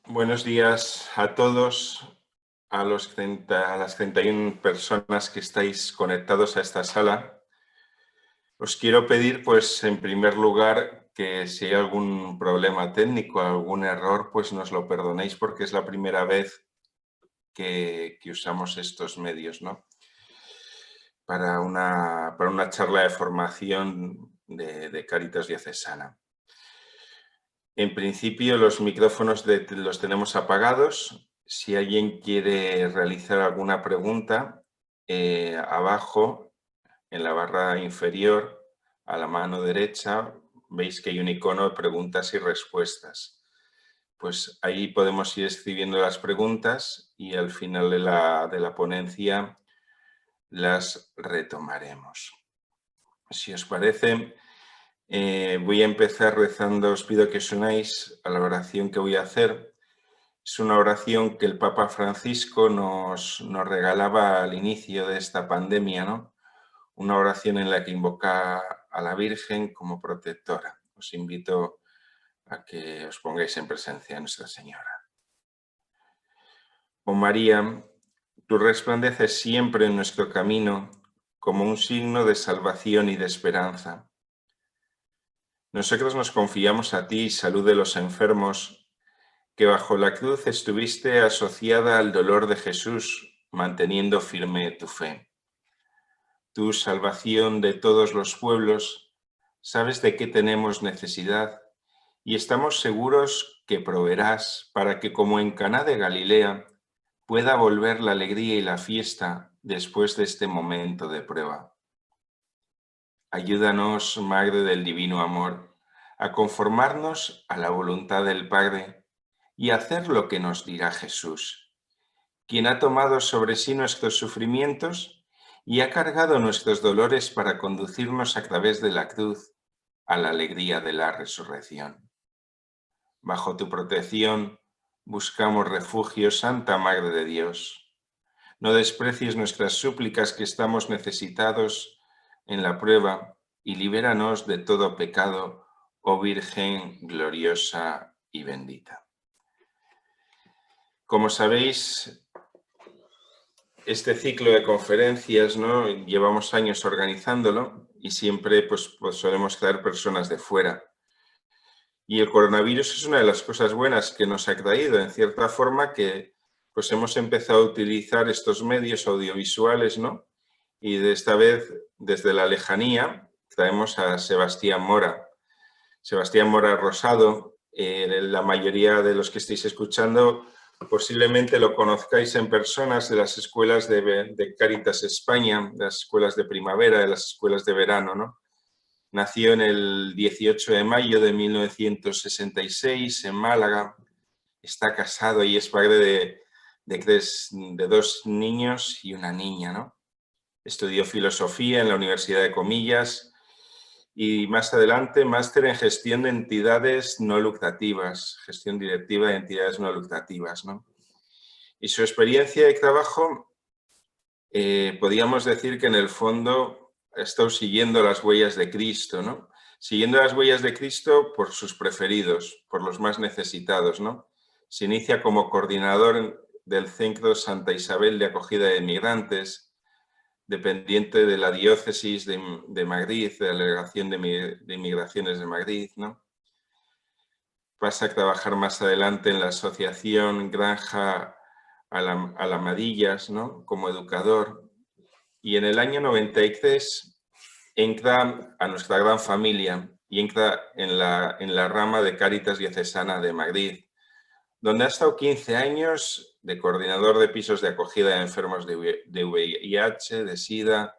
Buenos días a todos, a las 31 personas que estáis conectados a esta sala. Os quiero pedir, pues, en primer lugar, que si hay algún problema técnico, algún error, pues nos lo perdonéis porque es la primera vez que usamos estos medios, ¿no? Para una charla de formación de Cáritas Diocesana. En principio los micrófonos los tenemos apagados. Si alguien quiere realizar alguna pregunta, abajo en la barra inferior a la mano derecha veis que hay un icono de preguntas y respuestas. Pues ahí podemos ir escribiendo las preguntas y al final de la ponencia las retomaremos. Si os parece, voy a empezar rezando. Os pido que os unáis a la oración que voy a hacer. Es una oración que el Papa Francisco nos regalaba al inicio de esta pandemia, ¿no? Una oración en la que invoca a la Virgen como protectora. Os invito a que os pongáis en presencia de Nuestra Señora. Oh María, tú resplandeces siempre en nuestro camino como un signo de salvación y de esperanza. Nosotros nos confiamos a ti, salud de los enfermos, que bajo la cruz estuviste asociada al dolor de Jesús, manteniendo firme tu fe. Tú, salvación de todos los pueblos, sabes de qué tenemos necesidad y estamos seguros que proveerás para que, como en Caná de Galilea, pueda volver la alegría y la fiesta después de este momento de prueba. Ayúdanos, Madre del Divino Amor, a conformarnos a la voluntad del Padre y a hacer lo que nos dirá Jesús, quien ha tomado sobre sí nuestros sufrimientos y ha cargado nuestros dolores para conducirnos a través de la cruz a la alegría de la resurrección. Bajo tu protección buscamos refugio, Santa Madre de Dios. No desprecies nuestras súplicas, que estamos necesitados en la prueba, y libéranos de todo pecado, oh Virgen gloriosa y bendita. Como sabéis, este ciclo de conferencias, ¿no?, llevamos años organizándolo y siempre pues solemos traer personas de fuera. Y el coronavirus es una de las cosas buenas que nos ha traído, en cierta forma, que pues hemos empezado a utilizar estos medios audiovisuales, ¿no? Y de esta vez, desde la lejanía, traemos a Sebastián Mora. Sebastián Mora Rosado, la mayoría de los que estáis escuchando posiblemente lo conozcáis en personas de las escuelas de Cáritas España, de las escuelas de primavera, de las escuelas de verano, ¿no? Nació en el 18 de mayo de 1966 en Málaga. Está casado y es padre de dos niños y una niña, ¿no? Estudió filosofía en la Universidad de Comillas y más adelante máster en gestión de entidades no lucrativas, gestión directiva de entidades no lucrativas, ¿no? Y su experiencia de trabajo, podríamos decir que en el fondo ha estado siguiendo las huellas de Cristo, ¿no? Siguiendo las huellas de Cristo por sus preferidos, por los más necesitados, ¿no? Se inicia como coordinador del Centro Santa Isabel de Acogida de Migrantes, dependiente de la diócesis de Madrid, de la Delegación de Inmigraciones de Madrid, ¿no? Pasa a trabajar más adelante en la asociación Granja Alamadillas, ¿no?, como educador. Y en el año 93 entra a nuestra gran familia y entra en la rama de Cáritas Diocesana de Madrid, donde ha estado 15 años de coordinador de pisos de acogida de enfermos de VIH, de SIDA,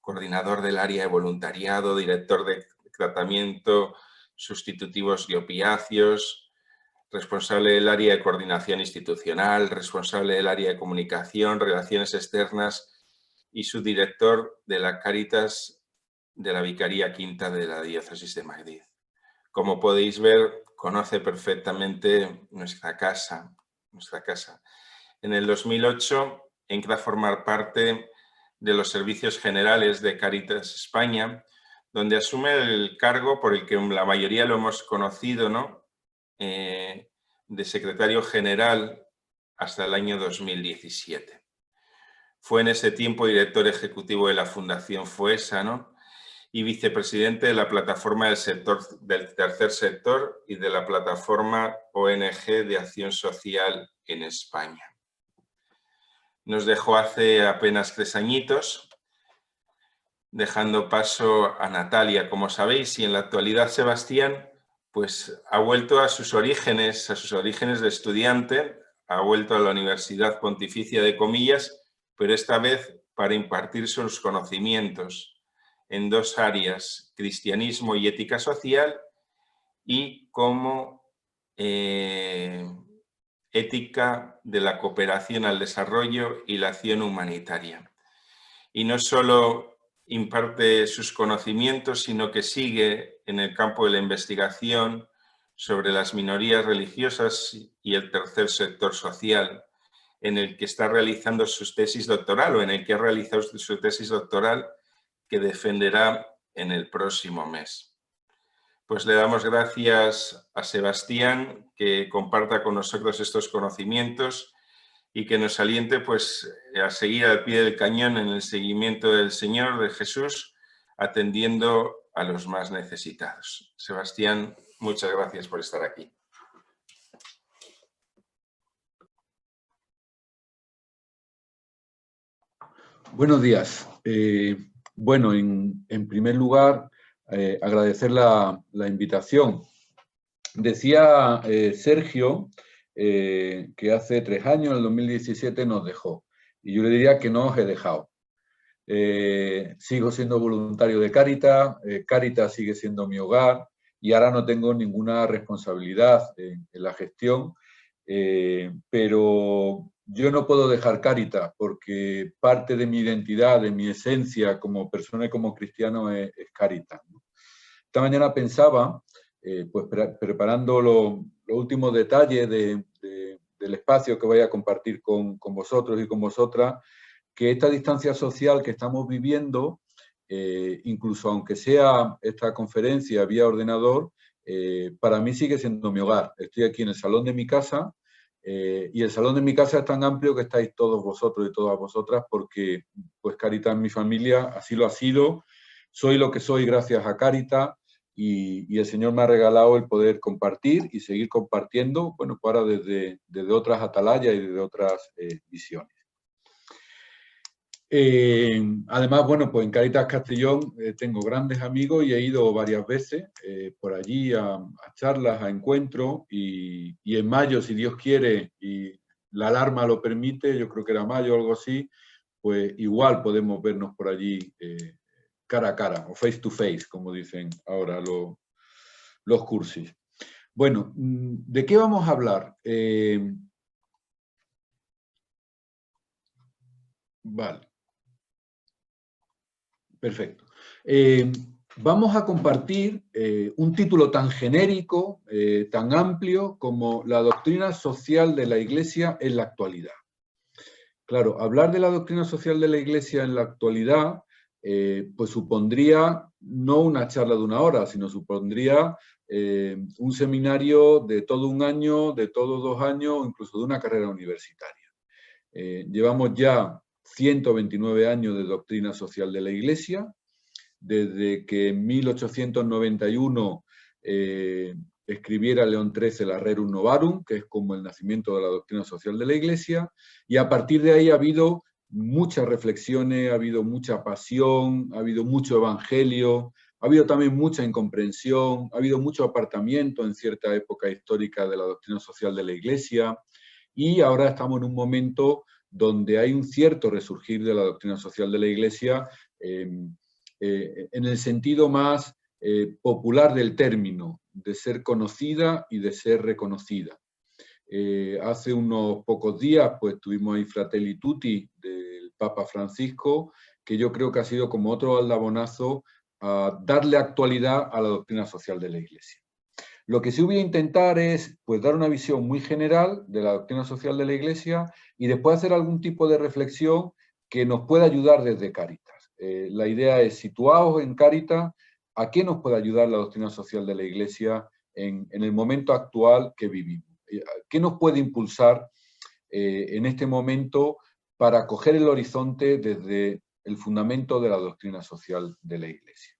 coordinador del área de voluntariado, director de tratamiento sustitutivos de opiáceos, responsable del área de coordinación institucional, responsable del área de comunicación, relaciones externas y subdirector de la Cáritas de la Vicaría Quinta de la Diócesis de Madrid. Como podéis ver, conoce perfectamente nuestra casa. En el 2008 entra a formar parte de los servicios generales de Cáritas España, donde asume el cargo por el que la mayoría lo hemos conocido, ¿no?, de secretario general hasta el año 2017. Fue en ese tiempo director ejecutivo de la Fundación FOESA, ¿no?, y vicepresidente de la plataforma del tercer sector y de la plataforma ONG de Acción Social en España. Nos dejó hace apenas 3 añitos, dejando paso a Natalia, como sabéis, y en la actualidad Sebastián pues ha vuelto a sus orígenes de estudiante, ha vuelto a la Universidad Pontificia de Comillas, pero esta vez para impartir sus conocimientos en 2 áreas, cristianismo y ética social, y como ética de la cooperación al desarrollo y la acción humanitaria. Y no solo imparte sus conocimientos, sino que sigue en el campo de la investigación sobre las minorías religiosas y el tercer sector social, en el que está realizando su tesis doctoral, o en el que ha realizado su tesis doctoral, que defenderá en el próximo mes. Pues le damos gracias a Sebastián, que comparta con nosotros estos conocimientos y que nos aliente pues, a seguir al pie del cañón en el seguimiento del Señor, de Jesús, atendiendo a los más necesitados. Sebastián, muchas gracias por estar aquí. Buenos días. Bueno, en primer lugar, agradecer la invitación. Decía Sergio que hace 3 años, en el 2017, nos dejó. Y yo le diría que no os he dejado. Sigo siendo voluntario de Cáritas, Cáritas sigue siendo mi hogar y ahora no tengo ninguna responsabilidad en la gestión, pero yo no puedo dejar Cáritas porque parte de mi identidad, de mi esencia como persona y como cristiano es Cáritas, ¿no? Esta mañana pensaba, pues preparando los últimos detalles del espacio que voy a compartir con vosotros y con vosotras, que esta distancia social que estamos viviendo, incluso aunque sea esta conferencia vía ordenador, para mí sigue siendo mi hogar. Estoy aquí en el salón de mi casa, y el salón de mi casa es tan amplio que estáis todos vosotros y todas vosotras, porque pues Cáritas es mi familia, así lo ha sido. Soy lo que soy gracias a Cáritas, y el Señor me ha regalado el poder compartir y seguir compartiendo, bueno, para desde otras atalayas y desde otras visiones. Además, bueno, pues en Cáritas Castellón tengo grandes amigos y he ido varias veces por allí a charlas, a encuentros, y en mayo, si Dios quiere y la alarma lo permite, yo creo que era mayo o algo así, pues igual podemos vernos por allí cara a cara, o face to face, como dicen ahora los cursis. Bueno, ¿de qué vamos a hablar? Vale. Perfecto. Vamos a compartir un título tan genérico, tan amplio como la doctrina social de la Iglesia en la actualidad. Claro, hablar de la doctrina social de la Iglesia en la actualidad pues supondría no una charla de 1 hora, sino supondría un seminario de todo 1 año, de todos 2 años, o incluso de una carrera universitaria. Llevamos ya 129 años de doctrina social de la Iglesia, desde que en 1891 escribiera León XIII la Rerum Novarum, que es como el nacimiento de la doctrina social de la Iglesia, y a partir de ahí ha habido muchas reflexiones, ha habido mucha pasión, ha habido mucho evangelio, ha habido también mucha incomprensión, ha habido mucho apartamiento en cierta época histórica de la doctrina social de la Iglesia, y ahora estamos en un momento donde hay un cierto resurgir de la doctrina social de la Iglesia, en el sentido más popular del término, de ser conocida y de ser reconocida. Hace unos pocos días pues tuvimos ahí Fratelli Tutti del Papa Francisco, que yo creo que ha sido como otro aldabonazo a darle actualidad a la doctrina social de la Iglesia. Lo que sí voy a intentar es pues, dar una visión muy general de la doctrina social de la Iglesia y después hacer algún tipo de reflexión que nos pueda ayudar desde Cáritas. La idea es, situados en Cáritas, ¿a qué nos puede ayudar la doctrina social de la Iglesia en el momento actual que vivimos? ¿Qué nos puede impulsar en este momento para coger el horizonte desde el fundamento de la doctrina social de la Iglesia?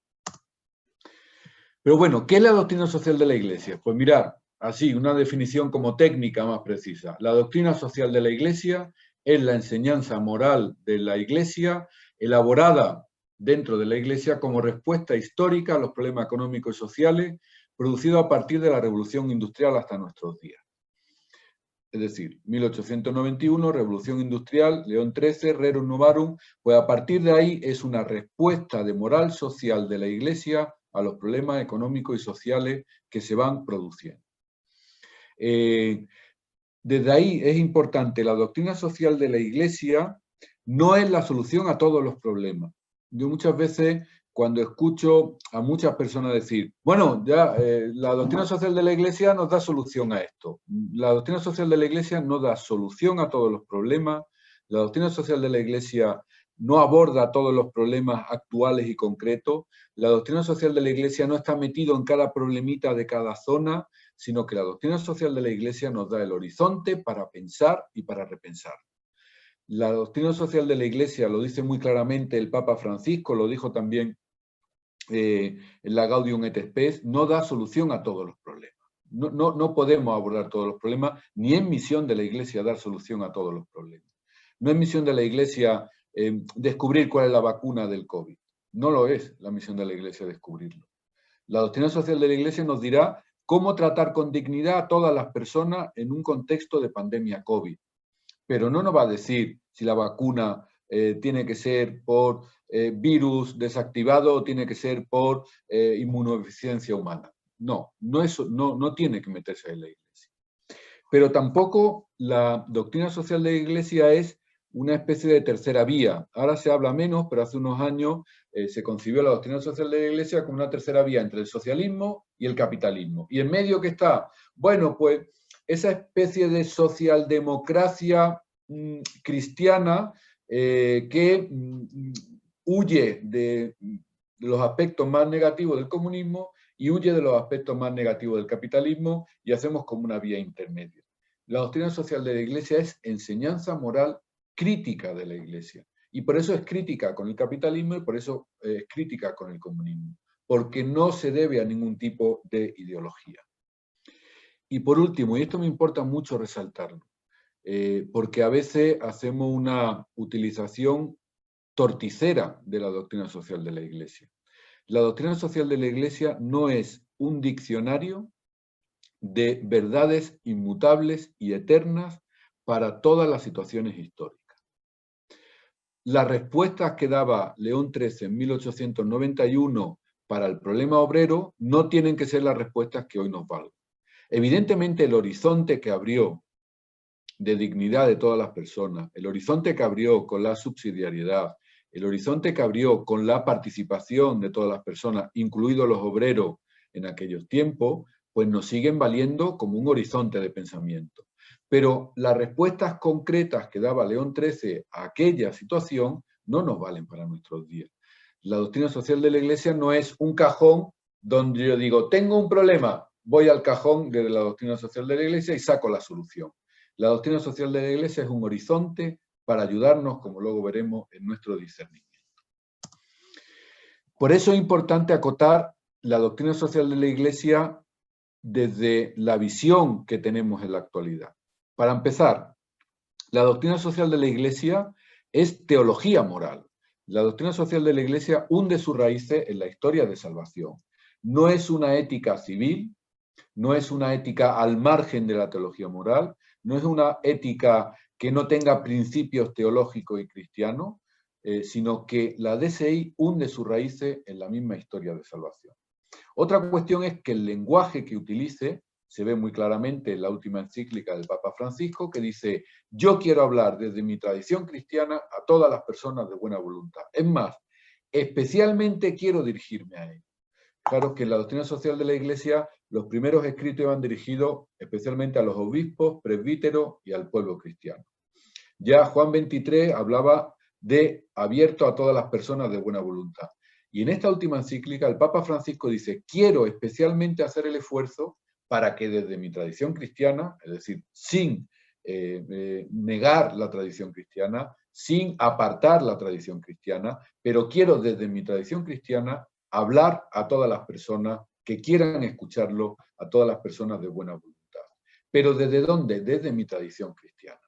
Pero bueno, ¿qué es la doctrina social de la Iglesia? Pues mirad, así, una definición como técnica más precisa. La doctrina social de la Iglesia es la enseñanza moral de la Iglesia elaborada dentro de la Iglesia como respuesta histórica a los problemas económicos y sociales producidos a partir de la Revolución Industrial hasta nuestros días. Es decir, 1891, Revolución Industrial, León XIII, Rerum Novarum, pues a partir de ahí es una respuesta de moral social de la Iglesia a los problemas económicos y sociales que se van produciendo. Desde ahí es importante, la doctrina social de la Iglesia no es la solución a todos los problemas. Yo muchas veces, cuando escucho a muchas personas decir, bueno, ya la doctrina social de la Iglesia nos da solución a esto. La doctrina social de la Iglesia no da solución a todos los problemas. La doctrina social de la Iglesia no aborda todos los problemas actuales y concretos. La doctrina social de la Iglesia no está metido en cada problemita de cada zona, sino que la doctrina social de la Iglesia nos da el horizonte para pensar y para repensar. La doctrina social de la Iglesia, lo dice muy claramente el Papa Francisco, lo dijo también en la Gaudium et Spes, no da solución a todos los problemas. No podemos abordar todos los problemas, ni es misión de la Iglesia dar solución a todos los problemas. No es misión de la Iglesia descubrir cuál es la vacuna del COVID. No lo es la misión de la Iglesia descubrirlo. La doctrina social de la Iglesia nos dirá cómo tratar con dignidad a todas las personas en un contexto de pandemia COVID. Pero no nos va a decir si la vacuna tiene que ser por virus desactivado o tiene que ser por inmunodeficiencia humana. No tiene que meterse en la Iglesia. Pero tampoco la doctrina social de la Iglesia es una especie de tercera vía. Ahora se habla menos, pero hace unos años se concibió la doctrina social de la Iglesia como una tercera vía entre el socialismo y el capitalismo. Y en medio que está, bueno, pues esa especie de socialdemocracia cristiana que huye de los aspectos más negativos del comunismo y huye de los aspectos más negativos del capitalismo y hacemos como una vía intermedia. La doctrina social de la Iglesia es enseñanza moral crítica de la Iglesia. Y por eso es crítica con el capitalismo y por eso es crítica con el comunismo. Porque no se debe a ningún tipo de ideología. Y por último, y esto me importa mucho resaltarlo, porque a veces hacemos una utilización torticera de la doctrina social de la Iglesia. La doctrina social de la Iglesia no es un diccionario de verdades inmutables y eternas para todas las situaciones históricas. Las respuestas que daba León XIII en 1891 para el problema obrero no tienen que ser las respuestas que hoy nos valgan. Evidentemente el horizonte que abrió de dignidad de todas las personas, el horizonte que abrió con la subsidiariedad, el horizonte que abrió con la participación de todas las personas, incluidos los obreros en aquellos tiempos, pues nos siguen valiendo como un horizonte de pensamiento. Pero las respuestas concretas que daba León XIII a aquella situación no nos valen para nuestros días. La doctrina social de la Iglesia no es un cajón donde yo digo, tengo un problema, voy al cajón de la doctrina social de la Iglesia y saco la solución. La doctrina social de la Iglesia es un horizonte para ayudarnos, como luego veremos, en nuestro discernimiento. Por eso es importante acotar la doctrina social de la Iglesia desde la visión que tenemos en la actualidad. Para empezar, la doctrina social de la Iglesia es teología moral. La doctrina social de la Iglesia hunde sus raíces en la historia de salvación. No es una ética civil, no es una ética al margen de la teología moral, no es una ética que no tenga principios teológicos y cristianos, sino que la DCI hunde sus raíces en la misma historia de salvación. Otra cuestión es que el lenguaje que utilice se ve muy claramente en la última encíclica del Papa Francisco, que dice, yo quiero hablar desde mi tradición cristiana a todas las personas de buena voluntad. Es más, especialmente quiero dirigirme a ellos. Claro que en la doctrina social de la Iglesia los primeros escritos iban dirigidos especialmente a los obispos, presbíteros y al pueblo cristiano. Ya Juan 23 hablaba de abierto a todas las personas de buena voluntad. Y en esta última encíclica el Papa Francisco dice, quiero especialmente hacer el esfuerzo para que desde mi tradición cristiana, es decir, sin negar la tradición cristiana, sin apartar la tradición cristiana, pero quiero desde mi tradición cristiana hablar a todas las personas que quieran escucharlo, a todas las personas de buena voluntad. ¿Pero desde dónde? Desde mi tradición cristiana.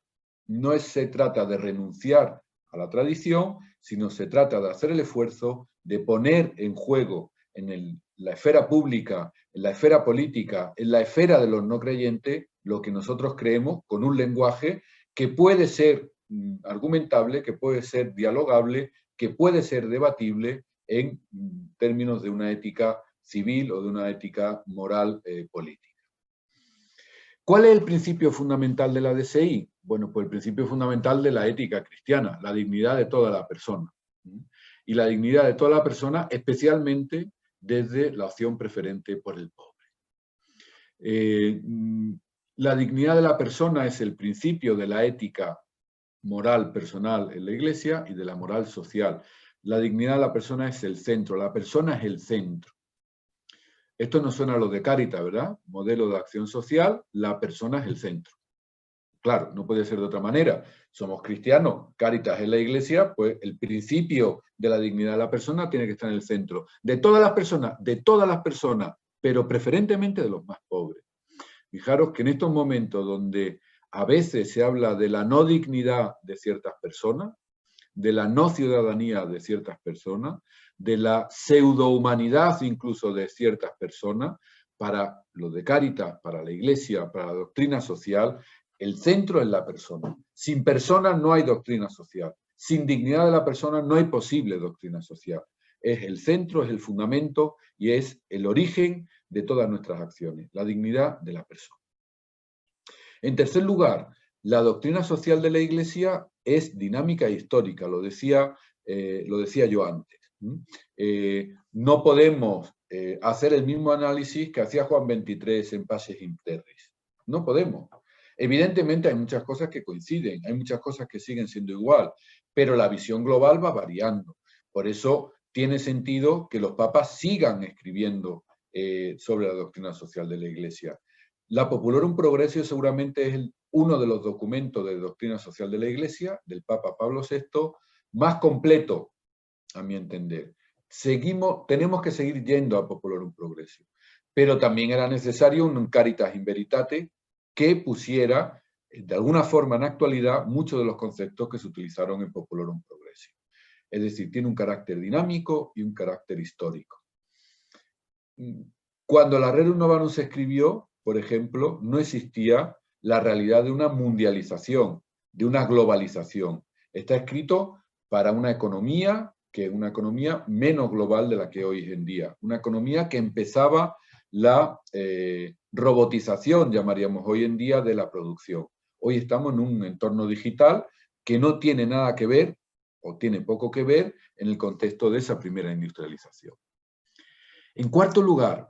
No se trata de renunciar a la tradición, sino se trata de hacer el esfuerzo de poner en juego en la esfera pública, en la esfera política, en la esfera de los no creyentes, lo que nosotros creemos con un lenguaje que puede ser argumentable, que puede ser dialogable, que puede ser debatible en términos de una ética civil o de una ética moral política. ¿Cuál es el principio fundamental de la DSI? Bueno, pues el principio fundamental de la ética cristiana, la dignidad de toda la persona. Y la dignidad de toda la persona, especialmente desde la opción preferente por el pobre. La dignidad de la persona es el principio de la ética moral personal en la Iglesia y de la moral social. La dignidad de la persona es el centro, la persona es el centro. Esto nos suena a lo de Cáritas, ¿verdad? Modelo de acción social, la persona es el centro. Claro, no puede ser de otra manera. Somos cristianos, Cáritas es la Iglesia, pues el principio de la dignidad de la persona tiene que estar en el centro. De todas las personas, pero preferentemente de los más pobres. Fijaros que en estos momentos donde a veces se habla de la no dignidad de ciertas personas, de la no ciudadanía de ciertas personas, de la pseudohumanidad incluso de ciertas personas, para lo de Cáritas, para la Iglesia, para la doctrina social, el centro es la persona. Sin persona no hay doctrina social. Sin dignidad de la persona no hay posible doctrina social. Es el centro, es el fundamento y es el origen de todas nuestras acciones, la dignidad de la persona. En tercer lugar, la doctrina social de la Iglesia es dinámica e histórica, lo decía yo antes. No podemos hacer el mismo análisis que hacía Juan XXIII en Paces Interris. No podemos. Evidentemente hay muchas cosas que coinciden, hay muchas cosas que siguen siendo igual, pero la visión global va variando. Por eso tiene sentido que los papas sigan escribiendo sobre la doctrina social de la Iglesia. La Populorum Progressio seguramente es uno de los documentos de doctrina social de la Iglesia, del Papa Pablo VI, más completo, a mi entender. Tenemos que seguir yendo a Populorum Progressio, pero también era necesario un Caritas in Veritate que pusiera, de alguna forma en actualidad, muchos de los conceptos que se utilizaron en Populorum Progressio. Es decir, tiene un carácter dinámico y un carácter histórico. Cuando la Rerum Novarum se escribió, por ejemplo, no existía la realidad de una mundialización, de una globalización. Está escrito para una economía que es una economía menos global de la que hoy en día. Una economía que empezaba la robotización, llamaríamos hoy en día, de la producción. Hoy estamos en un entorno digital que no tiene nada que ver, o tiene poco que ver, en el contexto de esa primera industrialización. En cuarto lugar,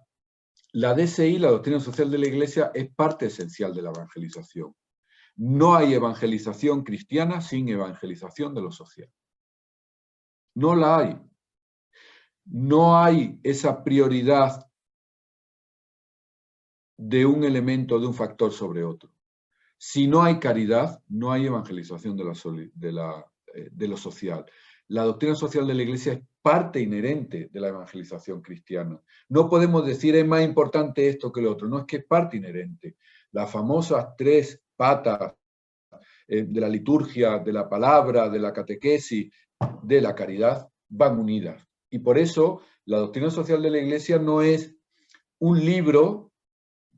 la DSI, la doctrina social de la Iglesia, es parte esencial de la evangelización. No hay evangelización cristiana sin evangelización de lo social. No la hay. No hay esa prioridad de un elemento, de un factor sobre otro. Si no hay caridad, no hay evangelización de lo social. La doctrina social de la Iglesia es parte inherente de la evangelización cristiana. No podemos decir es más importante esto que lo otro, no, es que es parte inherente. Las famosas 3 patas de la liturgia, de la palabra, de la catequesis, de la caridad, van unidas. Y por eso la doctrina social de la Iglesia no es un libro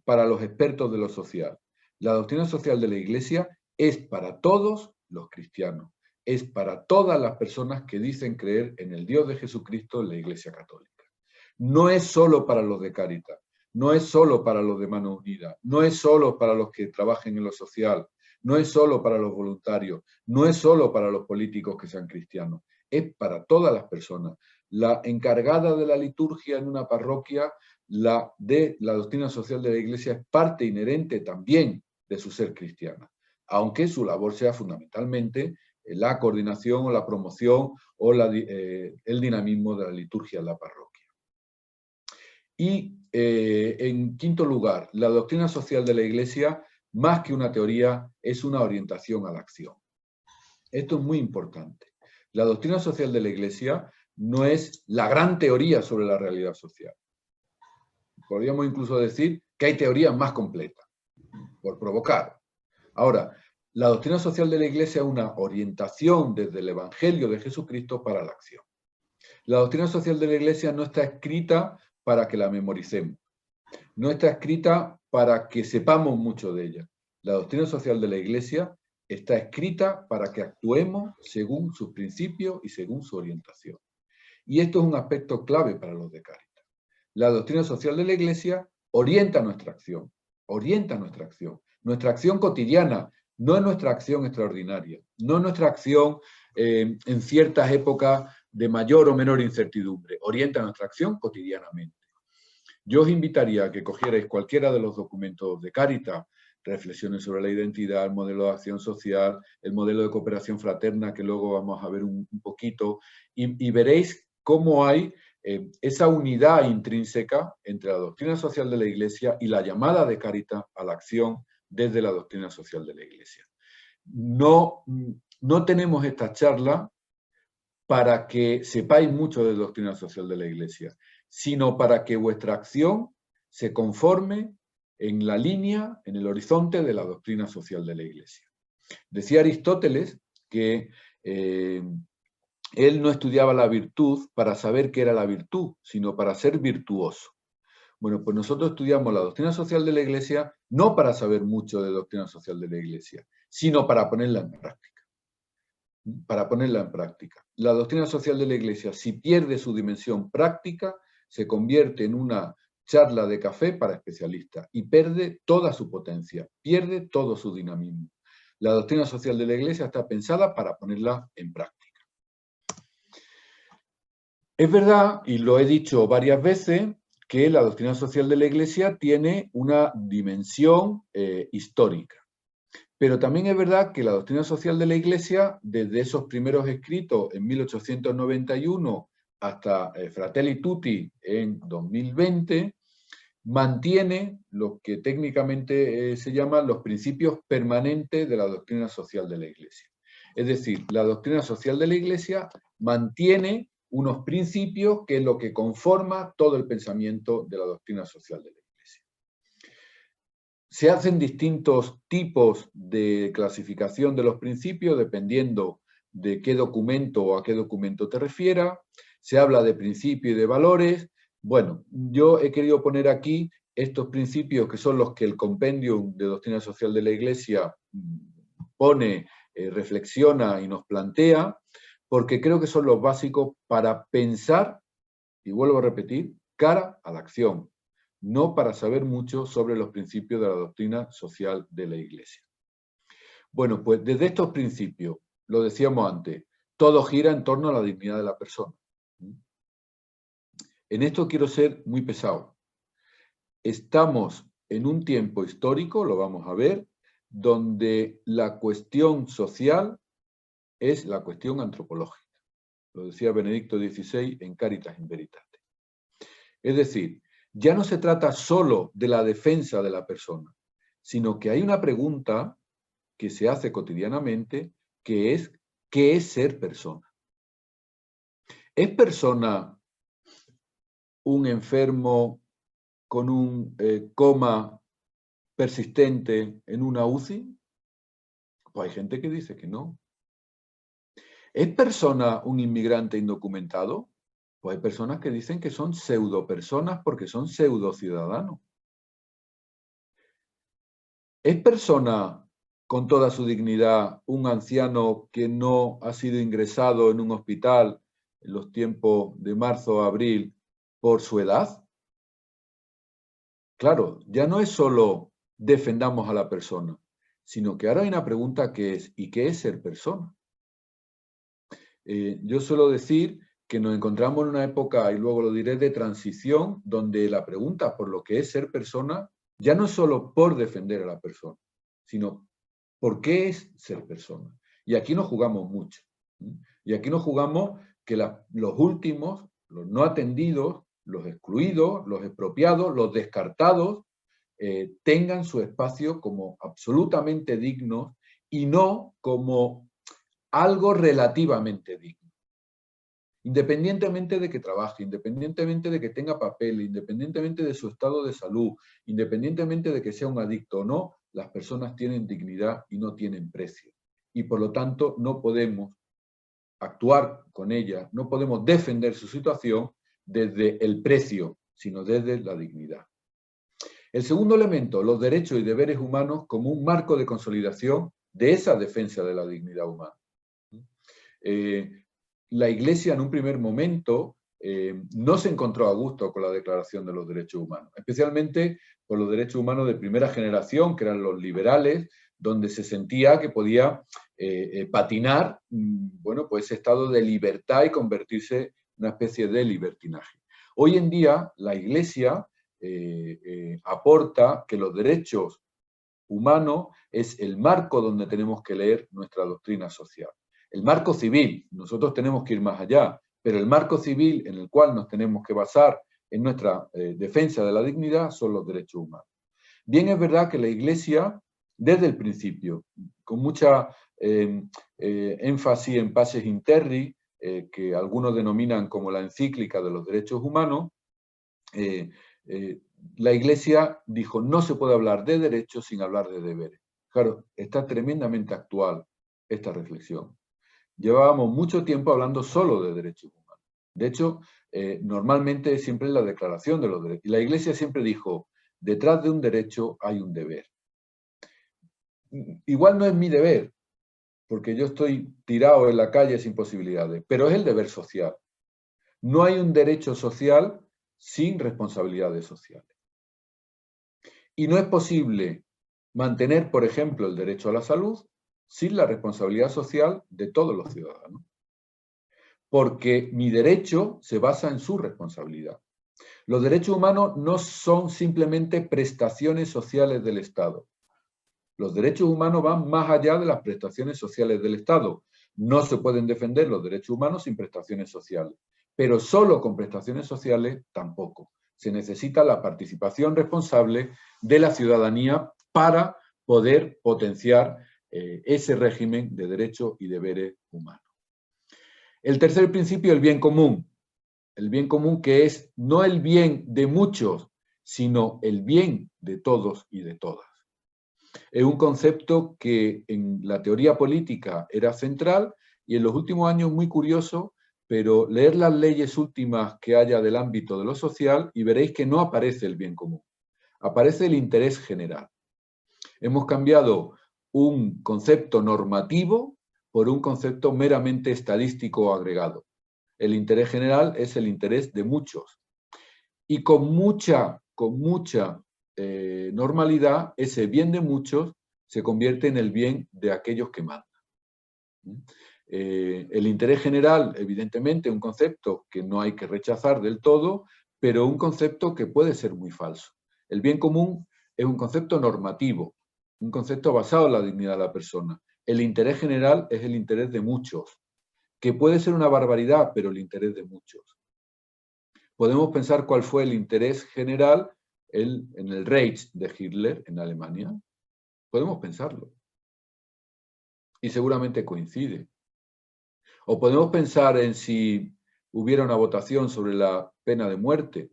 para los expertos de lo social. La doctrina social de la Iglesia es para todos los cristianos, es para todas las personas que dicen creer en el Dios de Jesucristo en la Iglesia Católica. No es solo para los de Cáritas, no es solo para los de Manos Unidas, no es solo para los que trabajen en lo social, no es solo para los voluntarios, no es solo para los políticos que sean cristianos, es para todas las personas. La encargada de la liturgia en una parroquia, la de la doctrina social de la Iglesia, es parte inherente también de su ser cristiana, aunque su labor sea fundamentalmente la coordinación o la promoción o el dinamismo de la liturgia en la parroquia. Y en quinto lugar, la doctrina social de la Iglesia, más que una teoría, es una orientación a la acción. Esto es muy importante. La doctrina social de la Iglesia no es la gran teoría sobre la realidad social. Podríamos incluso decir que hay teorías más completas, por provocar. Ahora, la doctrina social de la Iglesia es una orientación desde el Evangelio de Jesucristo para la acción. La doctrina social de la Iglesia no está escrita para que la memoricemos. No está escrita para que sepamos mucho de ella. La doctrina social de la Iglesia está escrita para que actuemos según sus principios y según su orientación. Y esto es un aspecto clave para los de Cáritas. La doctrina social de la Iglesia orienta nuestra acción, nuestra acción cotidiana, no es nuestra acción extraordinaria, no es nuestra acción en ciertas épocas de mayor o menor incertidumbre, orienta nuestra acción cotidianamente. Yo os invitaría a que cogierais cualquiera de los documentos de Cáritas, reflexiones sobre la identidad, el modelo de acción social, el modelo de cooperación fraterna, que luego vamos a ver un poquito, y veréis cómo hay esa unidad intrínseca entre la doctrina social de la Iglesia y la llamada de Cáritas a la acción desde la doctrina social de la Iglesia. No tenemos esta charla para que sepáis mucho de doctrina social de la Iglesia, sino para que vuestra acción se conforme en la línea, en el horizonte de la doctrina social de la Iglesia. Decía Aristóteles que él no estudiaba la virtud para saber qué era la virtud, sino para ser virtuoso. Bueno, pues nosotros estudiamos la doctrina social de la Iglesia no para saber mucho de doctrina social de la Iglesia, sino para ponerla en práctica. La doctrina social de la Iglesia, si pierde su dimensión práctica, se convierte en una charla de café para especialistas y pierde toda su potencia, pierde todo su dinamismo. La doctrina social de la Iglesia está pensada para ponerla en práctica. Es verdad, y lo he dicho varias veces, que la doctrina social de la Iglesia tiene una dimensión histórica. Pero también es verdad que la doctrina social de la Iglesia, desde esos primeros escritos en 1891 hasta Fratelli Tutti en 2020, mantiene lo que técnicamente se llaman los principios permanentes de la doctrina social de la Iglesia. Es decir, la doctrina social de la Iglesia mantiene unos principios que es lo que conforma todo el pensamiento de la doctrina social de la Iglesia. Se hacen distintos tipos de clasificación de los principios dependiendo de qué documento o a qué documento te refieras. Se habla de principios y de valores. Bueno, yo he querido poner aquí estos principios que son los que el Compendium de Doctrina Social de la Iglesia pone, reflexiona y nos plantea, porque creo que son los básicos para pensar, y vuelvo a repetir, cara a la acción, no para saber mucho sobre los principios de la doctrina social de la Iglesia. Bueno, pues desde estos principios, lo decíamos antes, todo gira en torno a la dignidad de la persona. En esto quiero ser muy pesado. Estamos en un tiempo histórico, lo vamos a ver, donde la cuestión social es la cuestión antropológica. Lo decía Benedicto XVI en Caritas in Veritate. Es decir, ya no se trata solo de la defensa de la persona, sino que hay una pregunta que se hace cotidianamente, que es, ¿qué es ser persona? ¿Es persona un enfermo con un coma persistente en una UCI? Pues hay gente que dice que no. ¿Es persona un inmigrante indocumentado? Pues hay personas que dicen que son pseudopersonas porque son pseudociudadanos. ¿Es persona con toda su dignidad un anciano que no ha sido ingresado en un hospital en los tiempos de marzo o abril por su edad? Claro, ya no es solo defendamos a la persona, sino que ahora hay una pregunta que es, ¿y qué es ser persona? Yo suelo decir que nos encontramos en una época, y luego lo diré, de transición, donde la pregunta por lo que es ser persona ya no es solo por defender a la persona, sino por qué es ser persona. Y aquí nos jugamos mucho. Y aquí nos jugamos que los últimos, los no atendidos, los excluidos, los expropiados, los descartados, tengan su espacio como absolutamente dignos y no como algo relativamente digno. Independientemente de que trabaje, independientemente de que tenga papel, independientemente de su estado de salud, independientemente de que sea un adicto o no, las personas tienen dignidad y no tienen precio. Y por lo tanto no podemos actuar con ellas, no podemos defender su situación desde el precio, sino desde la dignidad. El segundo elemento, los derechos y deberes humanos como un marco de consolidación de esa defensa de la dignidad humana. La Iglesia en un primer momento no se encontró a gusto con la Declaración de los Derechos Humanos, especialmente con los derechos humanos de primera generación, que eran los liberales, donde se sentía que podía patinar, bueno, pues ese estado de libertad y convertirse en una especie de libertinaje. Hoy en día la Iglesia aporta que los derechos humanos es el marco donde tenemos que leer nuestra doctrina social. El marco civil, nosotros tenemos que ir más allá, pero el marco civil en el cual nos tenemos que basar en nuestra defensa de la dignidad son los derechos humanos. Bien, es verdad que la Iglesia, desde el principio, con mucha énfasis en Paces in Terris, que algunos denominan como la encíclica de los derechos humanos, la Iglesia dijo, no se puede hablar de derechos sin hablar de deberes. Claro, está tremendamente actual esta reflexión. Llevábamos mucho tiempo hablando solo de derechos humanos. De hecho, normalmente siempre es la declaración de los derechos. Y la Iglesia siempre dijo, detrás de un derecho hay un deber. Igual no es mi deber, porque yo estoy tirado en la calle sin posibilidades, pero es el deber social. No hay un derecho social sin responsabilidades sociales. Y no es posible mantener, por ejemplo, el derecho a la salud sin la responsabilidad social de todos los ciudadanos. Porque mi derecho se basa en su responsabilidad. Los derechos humanos no son simplemente prestaciones sociales del Estado. Los derechos humanos van más allá de las prestaciones sociales del Estado. No se pueden defender los derechos humanos sin prestaciones sociales, pero solo con prestaciones sociales tampoco. Se necesita la participación responsable de la ciudadanía para poder potenciar ese régimen de derechos y deberes humanos. El tercer principio, el bien común. El bien común, que es no el bien de muchos, sino el bien de todos y de todas. Es un concepto que en la teoría política era central y en los últimos años muy curioso, pero leer las leyes últimas que haya del ámbito de lo social y veréis que no aparece el bien común, aparece el interés general. Hemos cambiado un concepto normativo por un concepto meramente estadístico o agregado. El interés general es el interés de muchos. Y con mucha normalidad, ese bien de muchos se convierte en el bien de aquellos que mandan. El interés general, evidentemente, es un concepto que no hay que rechazar del todo, pero un concepto que puede ser muy falso. El bien común es un concepto normativo, un concepto basado en la dignidad de la persona. El interés general es el interés de muchos, que puede ser una barbaridad, pero el interés de muchos. Podemos pensar cuál fue el interés general en el Reich de Hitler en Alemania. Podemos pensarlo. Y seguramente coincide. O podemos pensar en si hubiera una votación sobre la pena de muerte.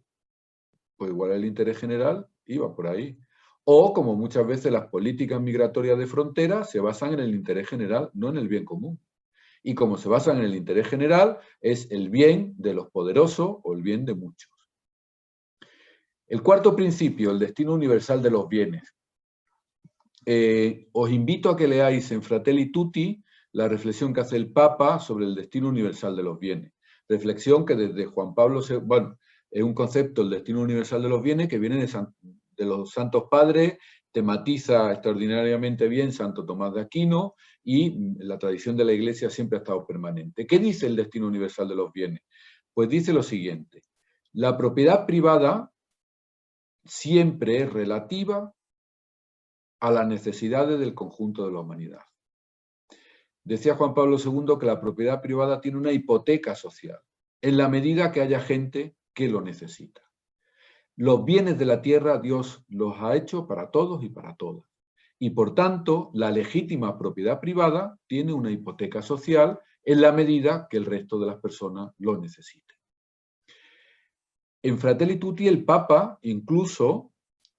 Pues igual el interés general iba por ahí. O, como muchas veces las políticas migratorias de frontera se basan en el interés general, no en el bien común. Y como se basan en el interés general, es el bien de los poderosos o el bien de muchos. El cuarto principio, el destino universal de los bienes. Os invito a que leáis en Fratelli Tutti la reflexión que hace el Papa sobre el destino universal de los bienes. Reflexión que desde Juan Pablo II, bueno, es un concepto, el destino universal de los bienes, que viene de los santos padres, tematiza extraordinariamente bien Santo Tomás de Aquino y la tradición de la Iglesia siempre ha estado permanente. ¿Qué dice el destino universal de los bienes? Pues dice lo siguiente: la propiedad privada siempre es relativa a las necesidades del conjunto de la humanidad. Decía Juan Pablo II que la propiedad privada tiene una hipoteca social, en la medida que haya gente que lo necesita. Los bienes de la tierra Dios los ha hecho para todos y para todas. Y por tanto, la legítima propiedad privada tiene una hipoteca social en la medida que el resto de las personas lo necesiten. En Fratelli Tutti el Papa incluso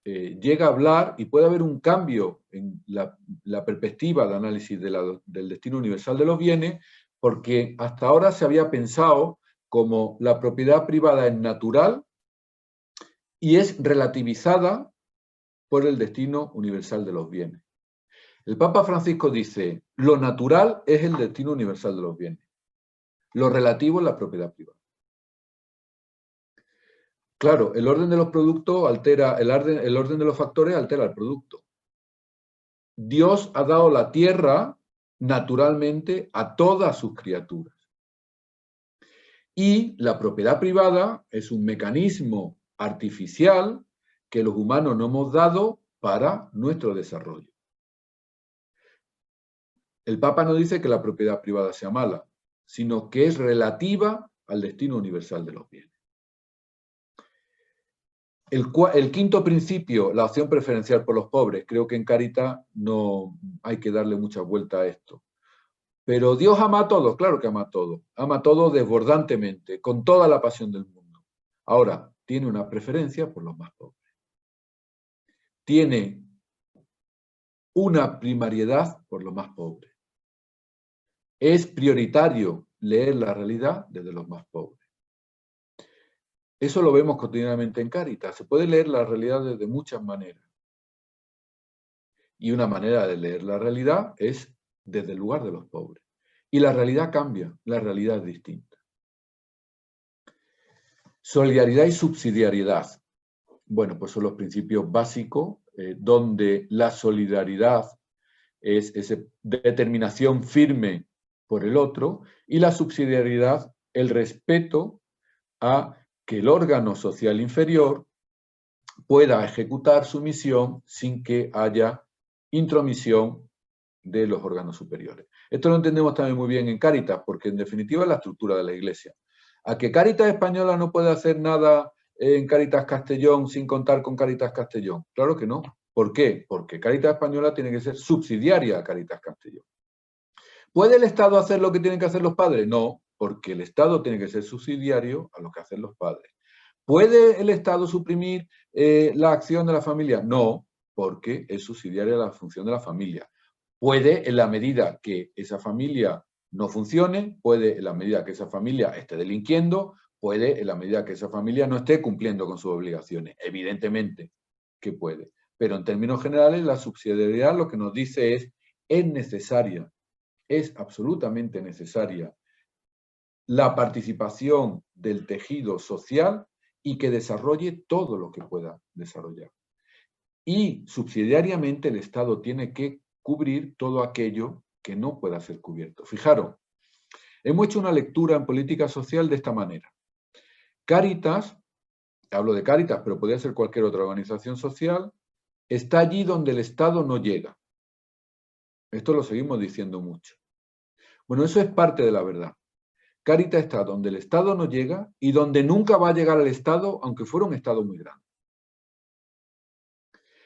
llega a hablar, y puede haber un cambio en la perspectiva de análisis del destino universal de los bienes, porque hasta ahora se había pensado como la propiedad privada es natural y es relativizada por el destino universal de los bienes. El Papa Francisco dice, lo natural es el destino universal de los bienes, lo relativo es la propiedad privada. Claro, el orden de los productos altera, el orden de los factores altera el producto. Dios ha dado la tierra naturalmente a todas sus criaturas. Y la propiedad privada es un mecanismo artificial que los humanos nos hemos dado para nuestro desarrollo. El Papa no dice que la propiedad privada sea mala, sino que es relativa al destino universal de los bienes. El quinto principio, la opción preferencial por los pobres. Creo que en Cáritas no hay que darle mucha vuelta a esto. Pero Dios ama a todos, claro que ama a todos. Ama a todos desbordantemente, con toda la pasión del mundo. Ahora, tiene una preferencia por los más pobres. Tiene una primariedad por los más pobres. Es prioritario leer la realidad desde los más pobres. Eso lo vemos cotidianamente en Cáritas. Se puede leer la realidad de muchas maneras. Y una manera de leer la realidad es desde el lugar de los pobres. Y la realidad cambia, la realidad es distinta. Solidaridad y subsidiariedad. Bueno, pues son los principios básicos donde la solidaridad es esa determinación firme por el otro y la subsidiariedad el respeto a que el órgano social inferior pueda ejecutar su misión sin que haya intromisión de los órganos superiores. Esto lo entendemos también muy bien en Cáritas, porque en definitiva es la estructura de la Iglesia. ¿A que Cáritas Española no puede hacer nada en Cáritas Castellón sin contar con Cáritas Castellón? Claro que no. ¿Por qué? Porque Cáritas Española tiene que ser subsidiaria a Cáritas Castellón. ¿Puede el Estado hacer lo que tienen que hacer los padres? No, porque el Estado tiene que ser subsidiario a lo que hacen los padres. ¿Puede el Estado suprimir la acción de la familia? No, porque es subsidiaria a la función de la familia. Puede, en la medida que esa familia no funcione, puede, en la medida que esa familia esté delinquiendo, puede, en la medida que esa familia no esté cumpliendo con sus obligaciones. Evidentemente que puede. Pero en términos generales, la subsidiariedad lo que nos dice es necesaria, es absolutamente necesaria la participación del tejido social y que desarrolle todo lo que pueda desarrollar. Y subsidiariamente el Estado tiene que cubrir todo aquello que no pueda ser cubierto. Fijaros, hemos hecho una lectura en política social de esta manera. Cáritas, hablo de Cáritas, pero podría ser cualquier otra organización social, está allí donde el Estado no llega. Esto lo seguimos diciendo mucho. Bueno, eso es parte de la verdad. Cáritas está donde el Estado no llega y donde nunca va a llegar al Estado, aunque fuera un Estado muy grande.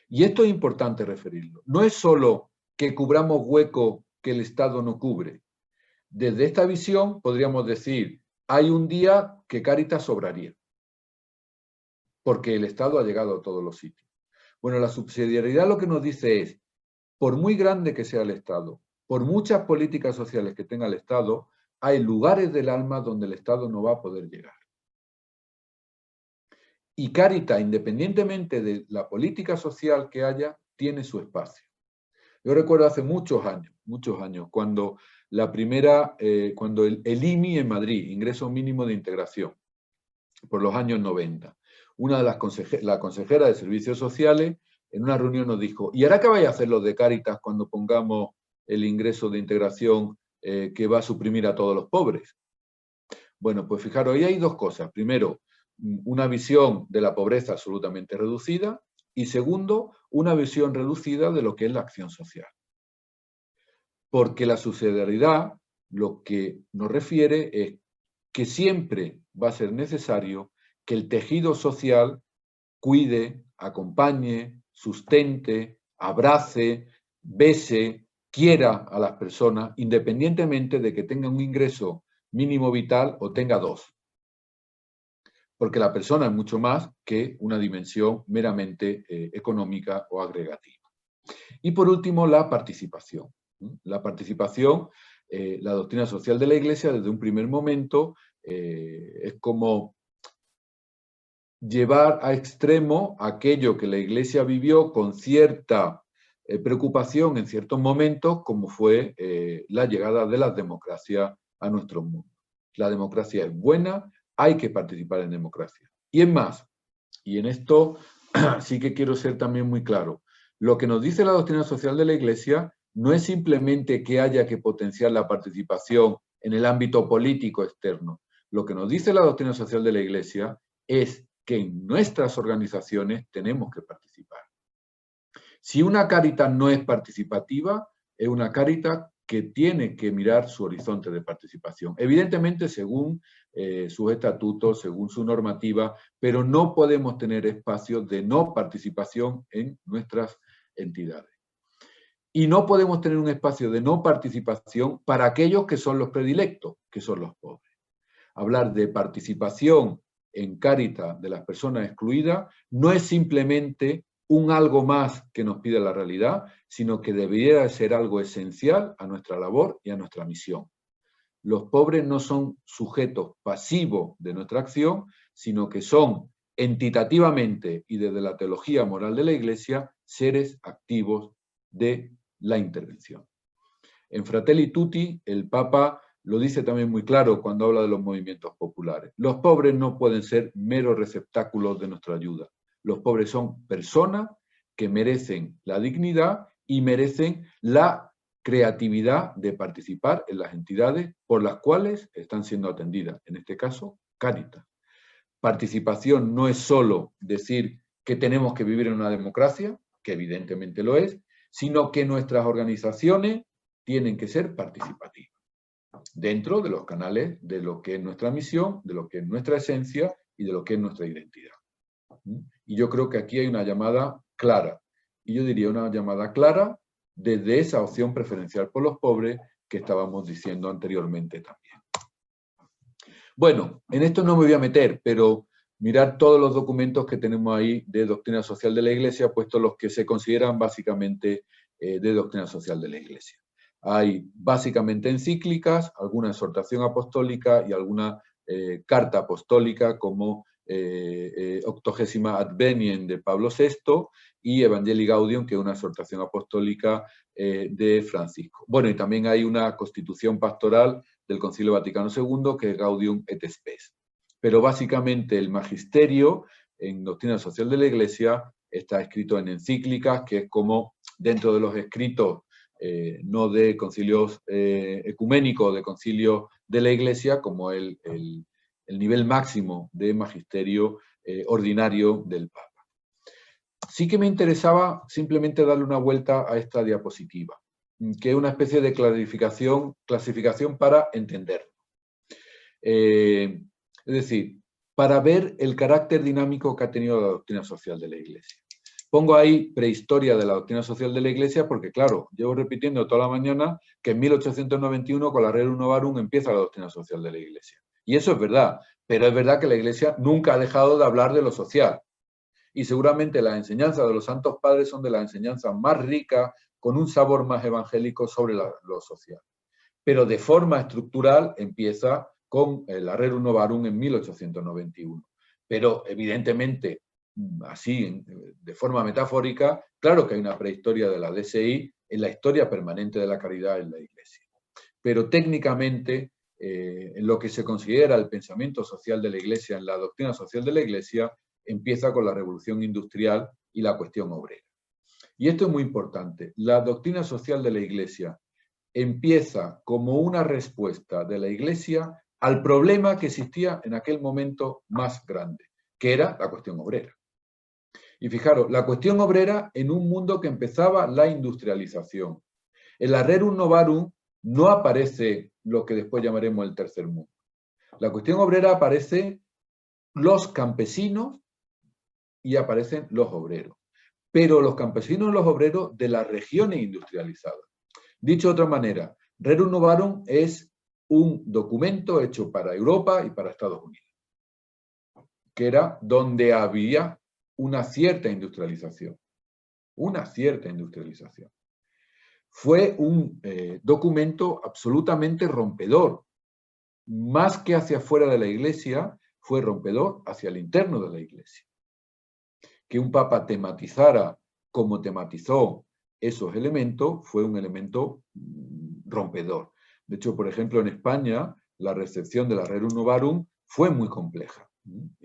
Y esto es importante referirlo. No es solo que cubramos hueco que el Estado no cubre. Desde esta visión podríamos decir, hay un día que Cáritas sobraría, porque el Estado ha llegado a todos los sitios. Bueno, la subsidiariedad lo que nos dice es, por muy grande que sea el Estado, por muchas políticas sociales que tenga el Estado, hay lugares del alma donde el Estado no va a poder llegar. Y Cáritas, independientemente de la política social que haya, tiene su espacio. Yo recuerdo hace muchos años, cuando cuando el IMI en Madrid, Ingreso Mínimo de Integración, por los años 90, una de la consejera de Servicios Sociales en una reunión nos dijo, ¿y ahora qué vais a hacer los de Cáritas cuando pongamos el ingreso de integración que va a suprimir a todos los pobres? Bueno, pues fijaros, ahí hay dos cosas. Primero, una visión de la pobreza absolutamente reducida y segundo, una visión reducida de lo que es la acción social. Porque la subsidiariedad lo que nos refiere es que siempre va a ser necesario que el tejido social cuide, acompañe, sustente, abrace, bese, quiera a las personas, independientemente de que tenga un ingreso mínimo vital o tenga dos. Porque la persona es mucho más que una dimensión meramente económica o agregativa. Y por último, la participación. La participación, la doctrina social de la Iglesia, desde un primer momento, es como llevar a extremo aquello que la Iglesia vivió con cierta preocupación en ciertos momentos, como fue la llegada de las democracias a nuestro mundo. La democracia es buena, hay que participar en democracia. Y es más, y en esto sí que quiero ser también muy claro, lo que nos dice la doctrina social de la Iglesia no es simplemente que haya que potenciar la participación en el ámbito político externo. Lo que nos dice la doctrina social de la Iglesia es que en nuestras organizaciones tenemos que participar. Si una Cáritas no es participativa, es una Cáritas que tiene que mirar su horizonte de participación. Evidentemente, según sus estatutos, según su normativa, pero no podemos tener espacios de no participación en nuestras entidades. Y no podemos tener un espacio de no participación para aquellos que son los predilectos, que son los pobres. Hablar de participación en Cáritas de las personas excluidas no es simplemente un algo más que nos pide la realidad, sino que debería ser algo esencial a nuestra labor y a nuestra misión. Los pobres no son sujetos pasivos de nuestra acción, sino que son entitativamente y desde la teología moral de la Iglesia seres activos de la intervención. En Fratelli Tutti, el Papa lo dice también muy claro cuando habla de los movimientos populares. Los pobres no pueden ser meros receptáculos de nuestra ayuda. Los pobres son personas que merecen la dignidad y merecen la creatividad de participar en las entidades por las cuales están siendo atendidas. En este caso, Cáritas. Participación no es solo decir que tenemos que vivir en una democracia, que evidentemente lo es, sino que nuestras organizaciones tienen que ser participativas, dentro de los canales de lo que es nuestra misión, de lo que es nuestra esencia y de lo que es nuestra identidad. Y yo creo que aquí hay una llamada clara, y yo diría una llamada clara desde esa opción preferencial por los pobres que estábamos diciendo anteriormente también. Bueno, en esto no me voy a meter, pero mirar todos los documentos que tenemos ahí de doctrina social de la Iglesia, puesto los que se consideran básicamente de doctrina social de la Iglesia. Hay básicamente encíclicas, alguna exhortación apostólica y alguna carta apostólica como Octogésima Advenien de Pablo VI y Evangelii Gaudium, que es una exhortación apostólica de Francisco. Bueno, y también hay una constitución pastoral del Concilio Vaticano II, que es Gaudium et Spes. Pero básicamente el magisterio en doctrina social de la Iglesia está escrito en encíclicas, que es como dentro de los escritos no de concilios ecuménicos, de concilios de la Iglesia, como el nivel máximo de magisterio ordinario del Papa. Sí que me interesaba simplemente darle una vuelta a esta diapositiva, que es una especie de clasificación para entenderlo. Es decir, para ver el carácter dinámico que ha tenido la doctrina social de la Iglesia. Pongo ahí prehistoria de la doctrina social de la Iglesia porque, claro, llevo repitiendo toda la mañana que en 1891 con la Rerum Novarum empieza la doctrina social de la Iglesia. Y eso es verdad, pero es verdad que la Iglesia nunca ha dejado de hablar de lo social. Y seguramente las enseñanzas de los santos padres son de las enseñanzas más ricas, con un sabor más evangélico sobre lo social. Pero de forma estructural empieza con la Rerum Novarum en 1891. Pero evidentemente, así de forma metafórica, claro que hay una prehistoria de la DSI en la historia permanente de la caridad en la Iglesia. Pero técnicamente, en lo que se considera el pensamiento social de la Iglesia, en la doctrina social de la Iglesia, empieza con la revolución industrial y la cuestión obrera. Y esto es muy importante. La doctrina social de la Iglesia empieza como una respuesta de la Iglesia al problema que existía en aquel momento más grande, que era la cuestión obrera. Y fijaros, la cuestión obrera en un mundo que empezaba la industrialización. En la Rerum Novarum no aparece lo que después llamaremos el tercer mundo. La cuestión obrera aparece los campesinos y aparecen los obreros. Pero los campesinos y los obreros de las regiones industrializadas. Dicho de otra manera, Rerum Novarum es un documento hecho para Europa y para Estados Unidos, que era donde había una cierta industrialización. Una cierta industrialización. Fue un documento absolutamente rompedor. Más que hacia afuera de la Iglesia, fue rompedor hacia el interno de la Iglesia. Que un papa tematizara como tematizó esos elementos fue un elemento rompedor. De hecho, por ejemplo, en España, la recepción de la Rerum Novarum fue muy compleja.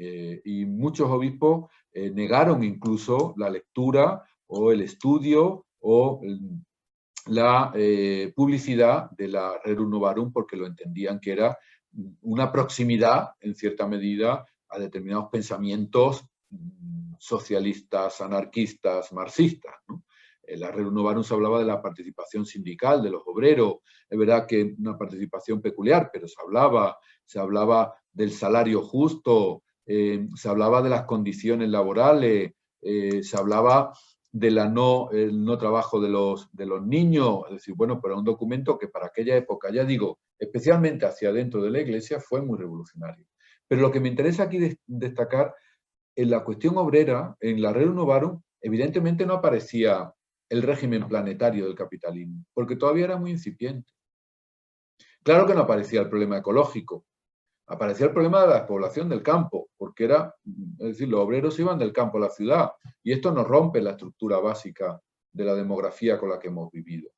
Y muchos obispos negaron incluso la lectura o el estudio o la publicidad de la Rerum Novarum porque lo entendían que era una proximidad, en cierta medida, a determinados pensamientos socialistas, anarquistas, marxistas, ¿no? En la Rerum Novarum se hablaba de la participación sindical de los obreros, es verdad que una participación peculiar, pero se hablaba del salario justo, se hablaba de las condiciones laborales, se hablaba de el no trabajo de los niños, es decir, bueno, pero un documento que para aquella época, ya digo, especialmente hacia dentro de la Iglesia, fue muy revolucionario. Pero lo que me interesa aquí destacar, en la cuestión obrera, en la Rerum Novarum, evidentemente no aparecía el régimen planetario del capitalismo, porque todavía era muy incipiente. Claro que no aparecía el problema ecológico, aparecía el problema de la población del campo, porque es decir, los obreros iban del campo a la ciudad, y esto nos rompe la estructura básica de la demografía con la que hemos vivido.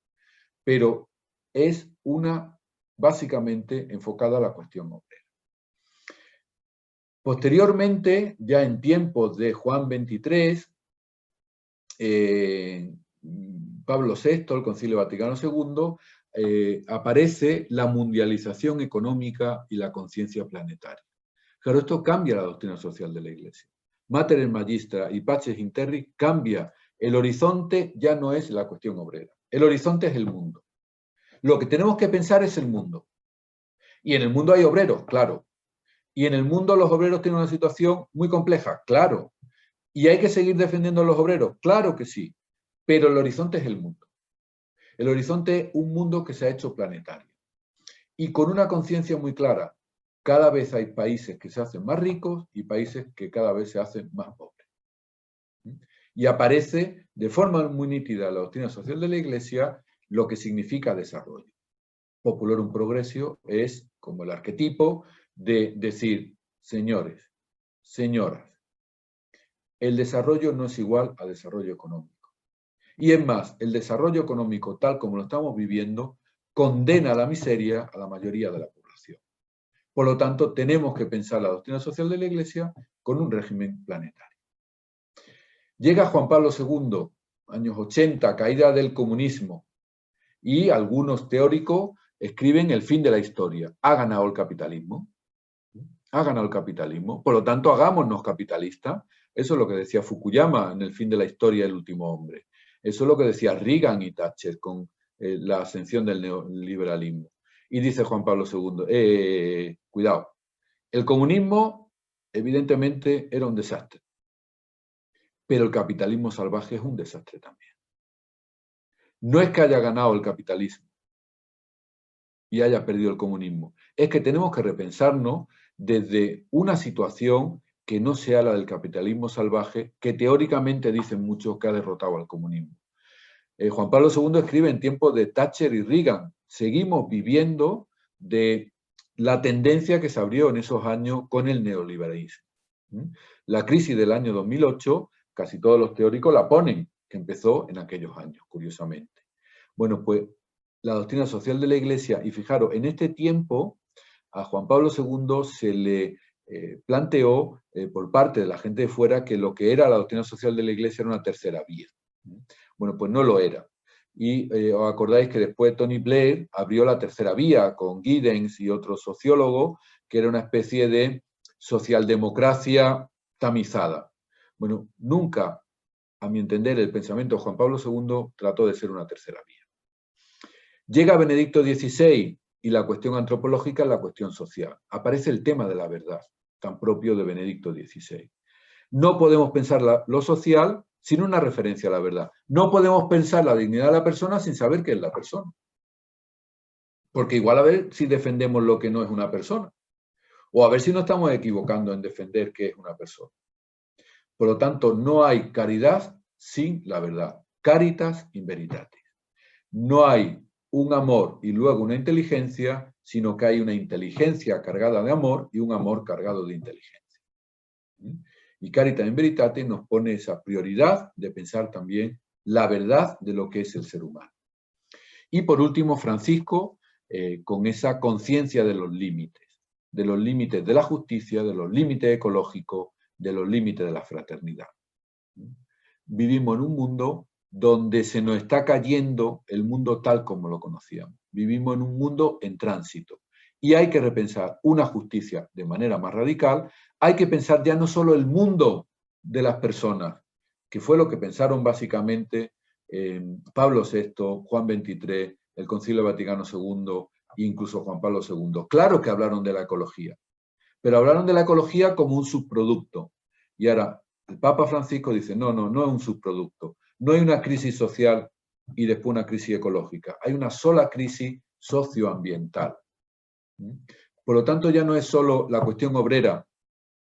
Pero es básicamente enfocada a la cuestión obrera. Posteriormente, ya en tiempos de Juan XXIII, Pablo VI, el Concilio Vaticano II, aparece la mundialización económica y la conciencia planetaria. Claro, esto cambia la doctrina social de la Iglesia. Mater et Magistra y Paces Interri cambia. El horizonte ya no es la cuestión obrera. El horizonte es el mundo. Lo que tenemos que pensar es el mundo. Y en el mundo hay obreros, claro. Y en el mundo los obreros tienen una situación muy compleja, claro. ¿Y hay que seguir defendiendo a los obreros? Claro que sí. Pero el horizonte es el mundo. El horizonte es un mundo que se ha hecho planetario. Y con una conciencia muy clara. Cada vez hay países que se hacen más ricos y países que cada vez se hacen más pobres. Y aparece de forma muy nítida en la doctrina social de la Iglesia lo que significa desarrollo. Populorum Progressio es como el arquetipo de decir, señores, señoras, el desarrollo no es igual a desarrollo económico. Y es más, el desarrollo económico tal como lo estamos viviendo condena a la miseria a la mayoría de la población. Por lo tanto, tenemos que pensar la doctrina social de la Iglesia con un régimen planetario. Llega Juan Pablo II, años 80, caída del comunismo, y algunos teóricos escriben el fin de la historia. Ha ganado el capitalismo. Ha ganado el capitalismo. Por lo tanto, hagámonos capitalistas. Eso es lo que decía Fukuyama en El fin de la historia, el último hombre. Eso es lo que decía Reagan y Thatcher con la ascensión del neoliberalismo. Y dice Juan Pablo II, cuidado, el comunismo evidentemente era un desastre, pero el capitalismo salvaje es un desastre también. No es que haya ganado el capitalismo y haya perdido el comunismo, es que tenemos que repensarnos desde una situación que no sea la del capitalismo salvaje, que teóricamente dicen muchos que ha derrotado al comunismo. Juan Pablo II escribe en tiempos de Thatcher y Reagan. Seguimos viviendo de la tendencia que se abrió en esos años con el neoliberalismo. La crisis del año 2008, casi todos los teóricos la ponen, que empezó en aquellos años, curiosamente. Bueno, pues la doctrina social de la Iglesia, y fijaros, en este tiempo a Juan Pablo II se le planteó por parte de la gente de fuera que lo que era la doctrina social de la Iglesia era una tercera vía. Bueno, pues no lo era. Y os acordáis que después Tony Blair abrió la tercera vía con Giddens y otros sociólogos, que era una especie de socialdemocracia tamizada. Bueno, nunca, a mi entender, el pensamiento de Juan Pablo II trató de ser una tercera vía. Llega Benedicto XVI y la cuestión antropológica es la cuestión social. Aparece el tema de la verdad. tan propio de Benedicto XVI. No podemos pensar lo social sin una referencia a la verdad. No podemos pensar la dignidad de la persona sin saber qué es la persona. Porque igual a ver si defendemos lo que no es una persona. O a ver si nos estamos equivocando en defender qué es una persona. Por lo tanto, no hay caridad sin la verdad. Caritas in veritatis. No hay un amor y luego una inteligencia, sino que hay una inteligencia cargada de amor y un amor cargado de inteligencia. Y Caritas in Veritatis nos pone esa prioridad de pensar también la verdad de lo que es el ser humano. Y por último, Francisco, con esa conciencia de los límites de la justicia, de los límites ecológicos, de los límites de la fraternidad. Vivimos en un mundo donde se nos está cayendo el mundo tal como lo conocíamos. Vivimos en un mundo en tránsito. Y hay que repensar una justicia de manera más radical. Hay que pensar ya no solo el mundo de las personas, que fue lo que pensaron básicamente Pablo VI, Juan XXIII, el Concilio Vaticano II e incluso Juan Pablo II. Claro que hablaron de la ecología, pero hablaron de la ecología como un subproducto. Y ahora el Papa Francisco dice, no es un subproducto. No hay una crisis social y después una crisis ecológica. Hay una sola crisis socioambiental. Por lo tanto, ya no es solo la cuestión obrera,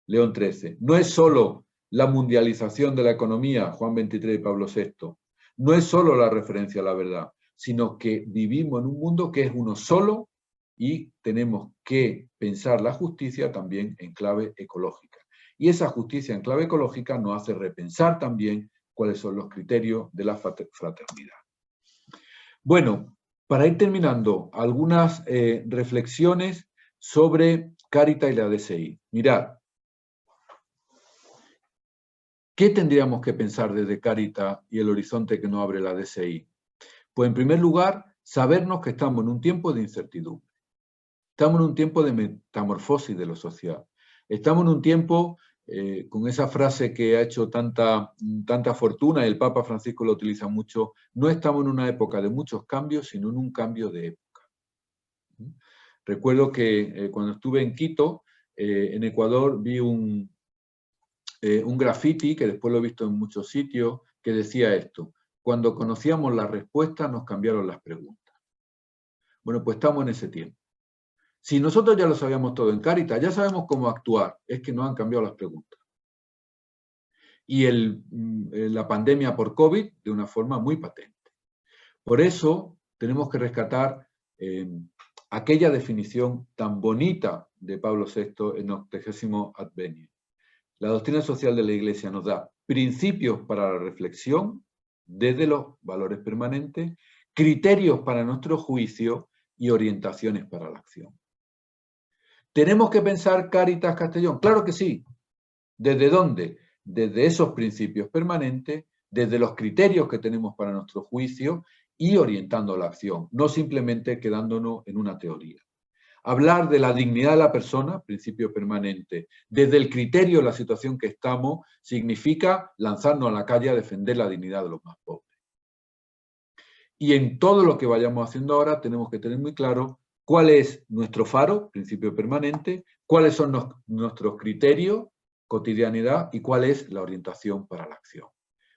León XIII. No es solo la mundialización de la economía, Juan XXIII y Pablo VI. No es solo la referencia a la verdad, sino que vivimos en un mundo que es uno solo y tenemos que pensar la justicia también en clave ecológica. Y esa justicia en clave ecológica nos hace repensar también cuáles son los criterios de la fraternidad. Bueno, para ir terminando, algunas reflexiones sobre Cáritas y la DSI. Mirad, ¿qué tendríamos que pensar desde Cáritas y el horizonte que nos abre la DSI? Pues en primer lugar, sabernos que estamos en un tiempo de incertidumbre. Estamos en un tiempo de metamorfosis de lo social. Estamos en un tiempo, con esa frase que ha hecho tanta fortuna, y el Papa Francisco lo utiliza mucho, no estamos en una época de muchos cambios, sino en un cambio de época. Recuerdo que cuando estuve en Quito, en Ecuador, vi un graffiti, que después lo he visto en muchos sitios, que decía esto: cuando conocíamos las respuestas, nos cambiaron las preguntas. Bueno, pues estamos en ese tiempo. Si nosotros ya lo sabíamos todo en Cáritas, ya sabemos cómo actuar, es que nos han cambiado las preguntas. Y la pandemia por COVID de una forma muy patente. Por eso tenemos que rescatar aquella definición tan bonita de Pablo VI en el 80º Advenio. La doctrina social de la Iglesia nos da principios para la reflexión desde los valores permanentes, criterios para nuestro juicio y orientaciones para la acción. ¿Tenemos que pensar Cáritas Castellón? Claro que sí. ¿Desde dónde? Desde esos principios permanentes, desde los criterios que tenemos para nuestro juicio y orientando la acción, no simplemente quedándonos en una teoría. Hablar de la dignidad de la persona, principio permanente, desde el criterio de la situación que estamos, significa lanzarnos a la calle a defender la dignidad de los más pobres. Y en todo lo que vayamos haciendo ahora tenemos que tener muy claro cuál es nuestro faro, principio permanente, cuáles son nuestros criterios, cotidianidad, y cuál es la orientación para la acción.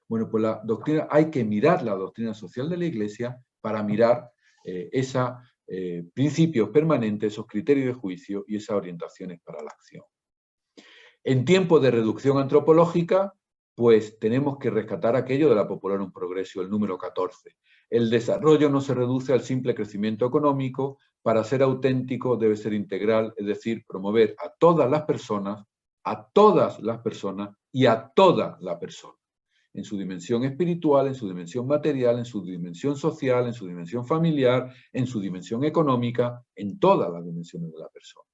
Bueno, pues la doctrina, hay que mirar la doctrina social de la Iglesia para mirar esos principios permanentes, esos criterios de juicio y esas orientaciones para la acción. En tiempos de reducción antropológica, pues tenemos que rescatar aquello de la Popularum Progressio, el número 14. El desarrollo no se reduce al simple crecimiento económico, para ser auténtico debe ser integral, es decir, promover a todas las personas y a toda la persona, en su dimensión espiritual, en su dimensión material, en su dimensión social, en su dimensión familiar, en su dimensión económica, en todas las dimensiones de la persona.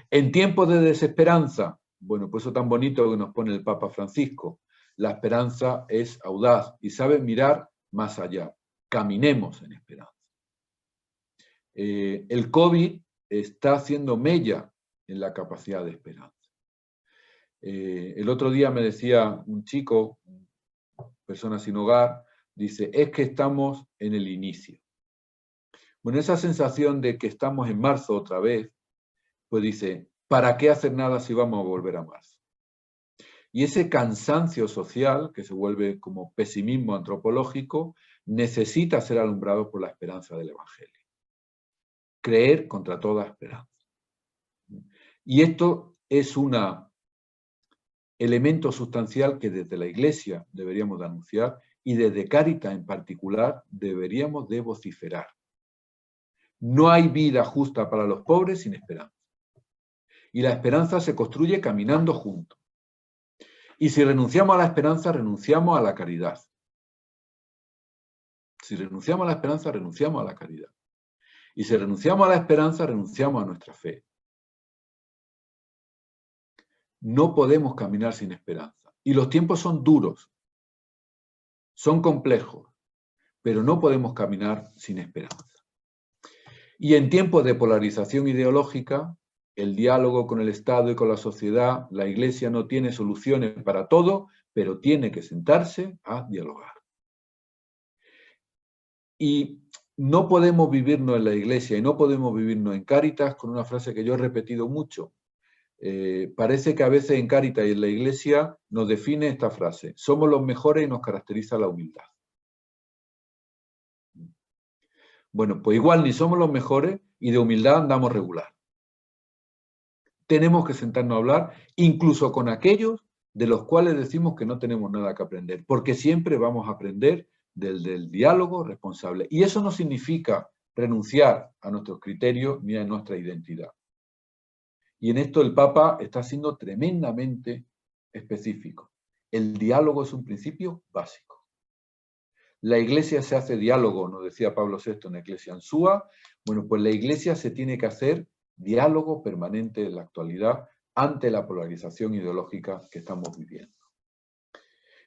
En tiempos de desesperanza, bueno, pues eso tan bonito que nos pone el Papa Francisco, la esperanza es audaz y sabe mirar más allá. Caminemos en esperanza. El COVID está haciendo mella en la capacidad de esperanza. El otro día me decía un chico, persona sin hogar, dice, es que estamos en el inicio. Bueno, esa sensación de que estamos en marzo otra vez, pues dice, ¿para qué hacer nada si vamos a volver a marzo? Y ese cansancio social, que se vuelve como pesimismo antropológico, necesita ser alumbrado por la esperanza del Evangelio. Creer contra toda esperanza. Y esto es un elemento sustancial que desde la Iglesia deberíamos de anunciar y desde Cáritas en particular deberíamos de vociferar. No hay vida justa para los pobres sin esperanza. Y la esperanza se construye caminando juntos. Y si renunciamos a la esperanza, renunciamos a la caridad. Si renunciamos a la esperanza, renunciamos a la caridad. Y si renunciamos a la esperanza, renunciamos a nuestra fe. No podemos caminar sin esperanza. Y los tiempos son duros, son complejos, pero no podemos caminar sin esperanza. Y en tiempos de polarización ideológica, el diálogo con el Estado y con la sociedad, la Iglesia no tiene soluciones para todo, pero tiene que sentarse a dialogar. Y no podemos vivirnos en la Iglesia y no podemos vivirnos en Cáritas con una frase que yo he repetido mucho. Parece que a veces en Cáritas y en la Iglesia nos define esta frase: somos los mejores y nos caracteriza la humildad. Bueno, pues igual ni somos los mejores y de humildad andamos regular. Tenemos que sentarnos a hablar incluso con aquellos de los cuales decimos que no tenemos nada que aprender, porque siempre vamos a aprender del diálogo responsable. Y eso no significa renunciar a nuestros criterios ni a nuestra identidad. Y en esto el Papa está siendo tremendamente específico. El diálogo es un principio básico. La Iglesia se hace diálogo, nos decía Pablo VI en Ecclesia Ansua. Bueno, pues la Iglesia se tiene que hacer diálogo permanente en la actualidad ante la polarización ideológica que estamos viviendo.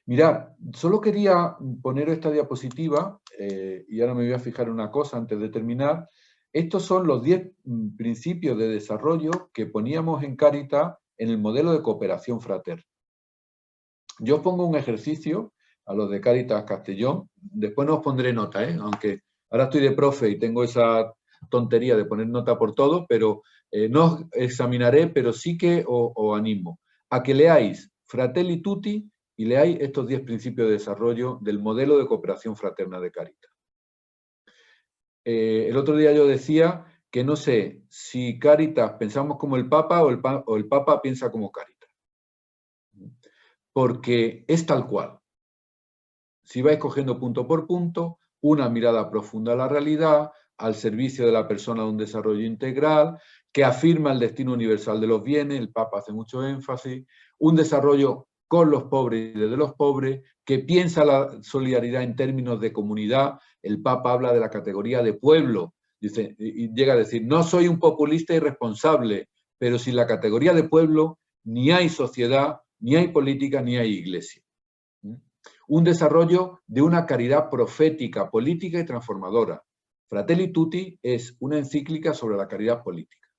Mirad, solo quería poner esta diapositiva, y ahora me voy a fijar en una cosa antes de terminar. Estos son los 10 principios de desarrollo que poníamos en Cáritas en el modelo de cooperación fraterna. Yo os pongo un ejercicio a los de Cáritas Castellón, después no os pondré nota, aunque ahora estoy de profe y tengo esa tontería de poner nota por todo, pero no os examinaré, pero sí que os animo a que leáis Fratelli Tutti y leáis estos 10 principios de desarrollo del modelo de cooperación fraterna de Cáritas. El otro día yo decía que no sé si Cáritas pensamos como el Papa o el Papa piensa como Cáritas. Porque es tal cual. Si vais cogiendo punto por punto, una mirada profunda a la realidad, al servicio de la persona de un desarrollo integral, que afirma el destino universal de los bienes, el Papa hace mucho énfasis, un desarrollo con los pobres y desde los pobres, que piensa la solidaridad en términos de comunidad. El Papa habla de la categoría de pueblo, dice, y llega a decir, no soy un populista irresponsable, pero sin la categoría de pueblo ni hay sociedad, ni hay política, ni hay iglesia. Un desarrollo de una caridad profética, política y transformadora. Fratelli Tutti es una encíclica sobre la caridad política.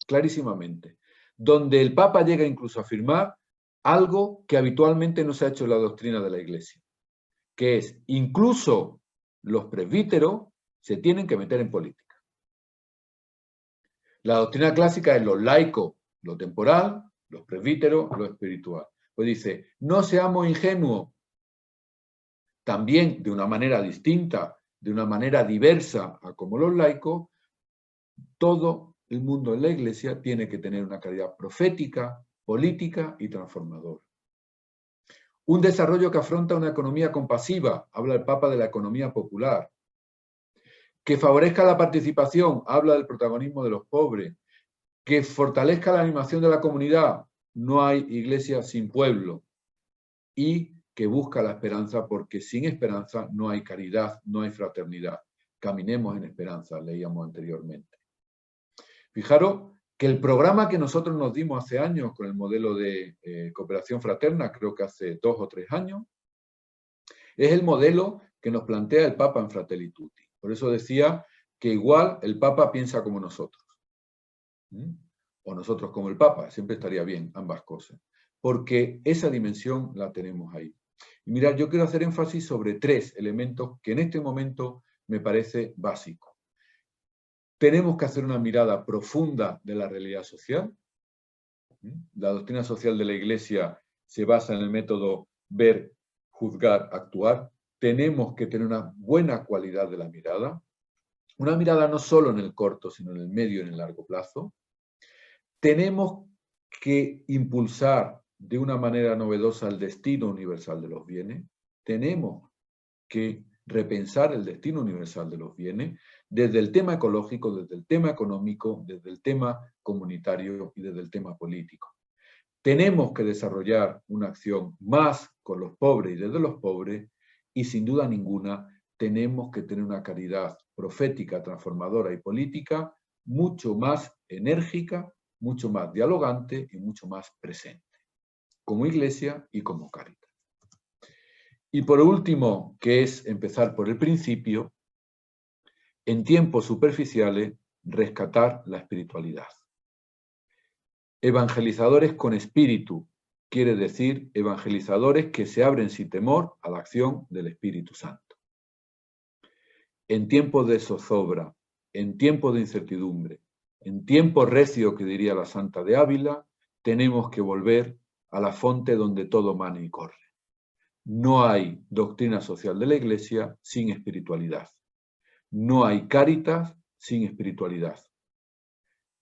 Clarísimamente. Donde el Papa llega incluso a afirmar algo que habitualmente no se ha hecho en la doctrina de la Iglesia, que es, incluso los presbíteros se tienen que meter en política. La doctrina clásica es los laicos, lo temporal, los presbíteros, lo espiritual. Pues dice, no seamos ingenuos, también de una manera distinta, de una manera diversa a como los laicos, todo el mundo en la Iglesia tiene que tener una caridad profética, política y transformadora. Un desarrollo que afronta una economía compasiva, habla el Papa de la economía popular, que favorezca la participación, habla del protagonismo de los pobres, que fortalezca la animación de la comunidad, no hay iglesia sin pueblo, y que busca la esperanza, porque sin esperanza no hay caridad, no hay fraternidad. Caminemos en esperanza, leíamos anteriormente. Fijaros que el programa que nosotros nos dimos hace años con el modelo de cooperación fraterna, creo que hace 2 o 3 años, es el modelo que nos plantea el Papa en Fratelli Tutti. Por eso decía que igual el Papa piensa como nosotros. O nosotros como el Papa, siempre estaría bien, ambas cosas. Porque esa dimensión la tenemos ahí. Y mirad, yo quiero hacer énfasis sobre 3 elementos que en este momento me parece básicos. tenemos que hacer una mirada profunda de la realidad social. La doctrina social de la Iglesia se basa en el método ver, juzgar, actuar. Tenemos que tener una buena cualidad de la mirada. Una mirada no solo en el corto, sino en el medio y en el largo plazo. Tenemos que impulsar de una manera novedosa el destino universal de los bienes. Tenemos que repensar el destino universal de los bienes desde el tema ecológico, desde el tema económico, desde el tema comunitario y desde el tema político. Tenemos que desarrollar una acción más con los pobres y desde los pobres, y sin duda ninguna tenemos que tener una caridad profética, transformadora y política mucho más enérgica, mucho más dialogante y mucho más presente, como Iglesia y como Cáritas. Y por último, que es empezar por el principio, en tiempos superficiales, rescatar la espiritualidad. Evangelizadores con espíritu, quiere decir evangelizadores que se abren sin temor a la acción del Espíritu Santo. En tiempos de zozobra, en tiempos de incertidumbre, en tiempos recios, que diría la Santa de Ávila, tenemos que volver a la fonte donde todo mana y corre. No hay doctrina social de la Iglesia sin espiritualidad. No hay Cáritas sin espiritualidad.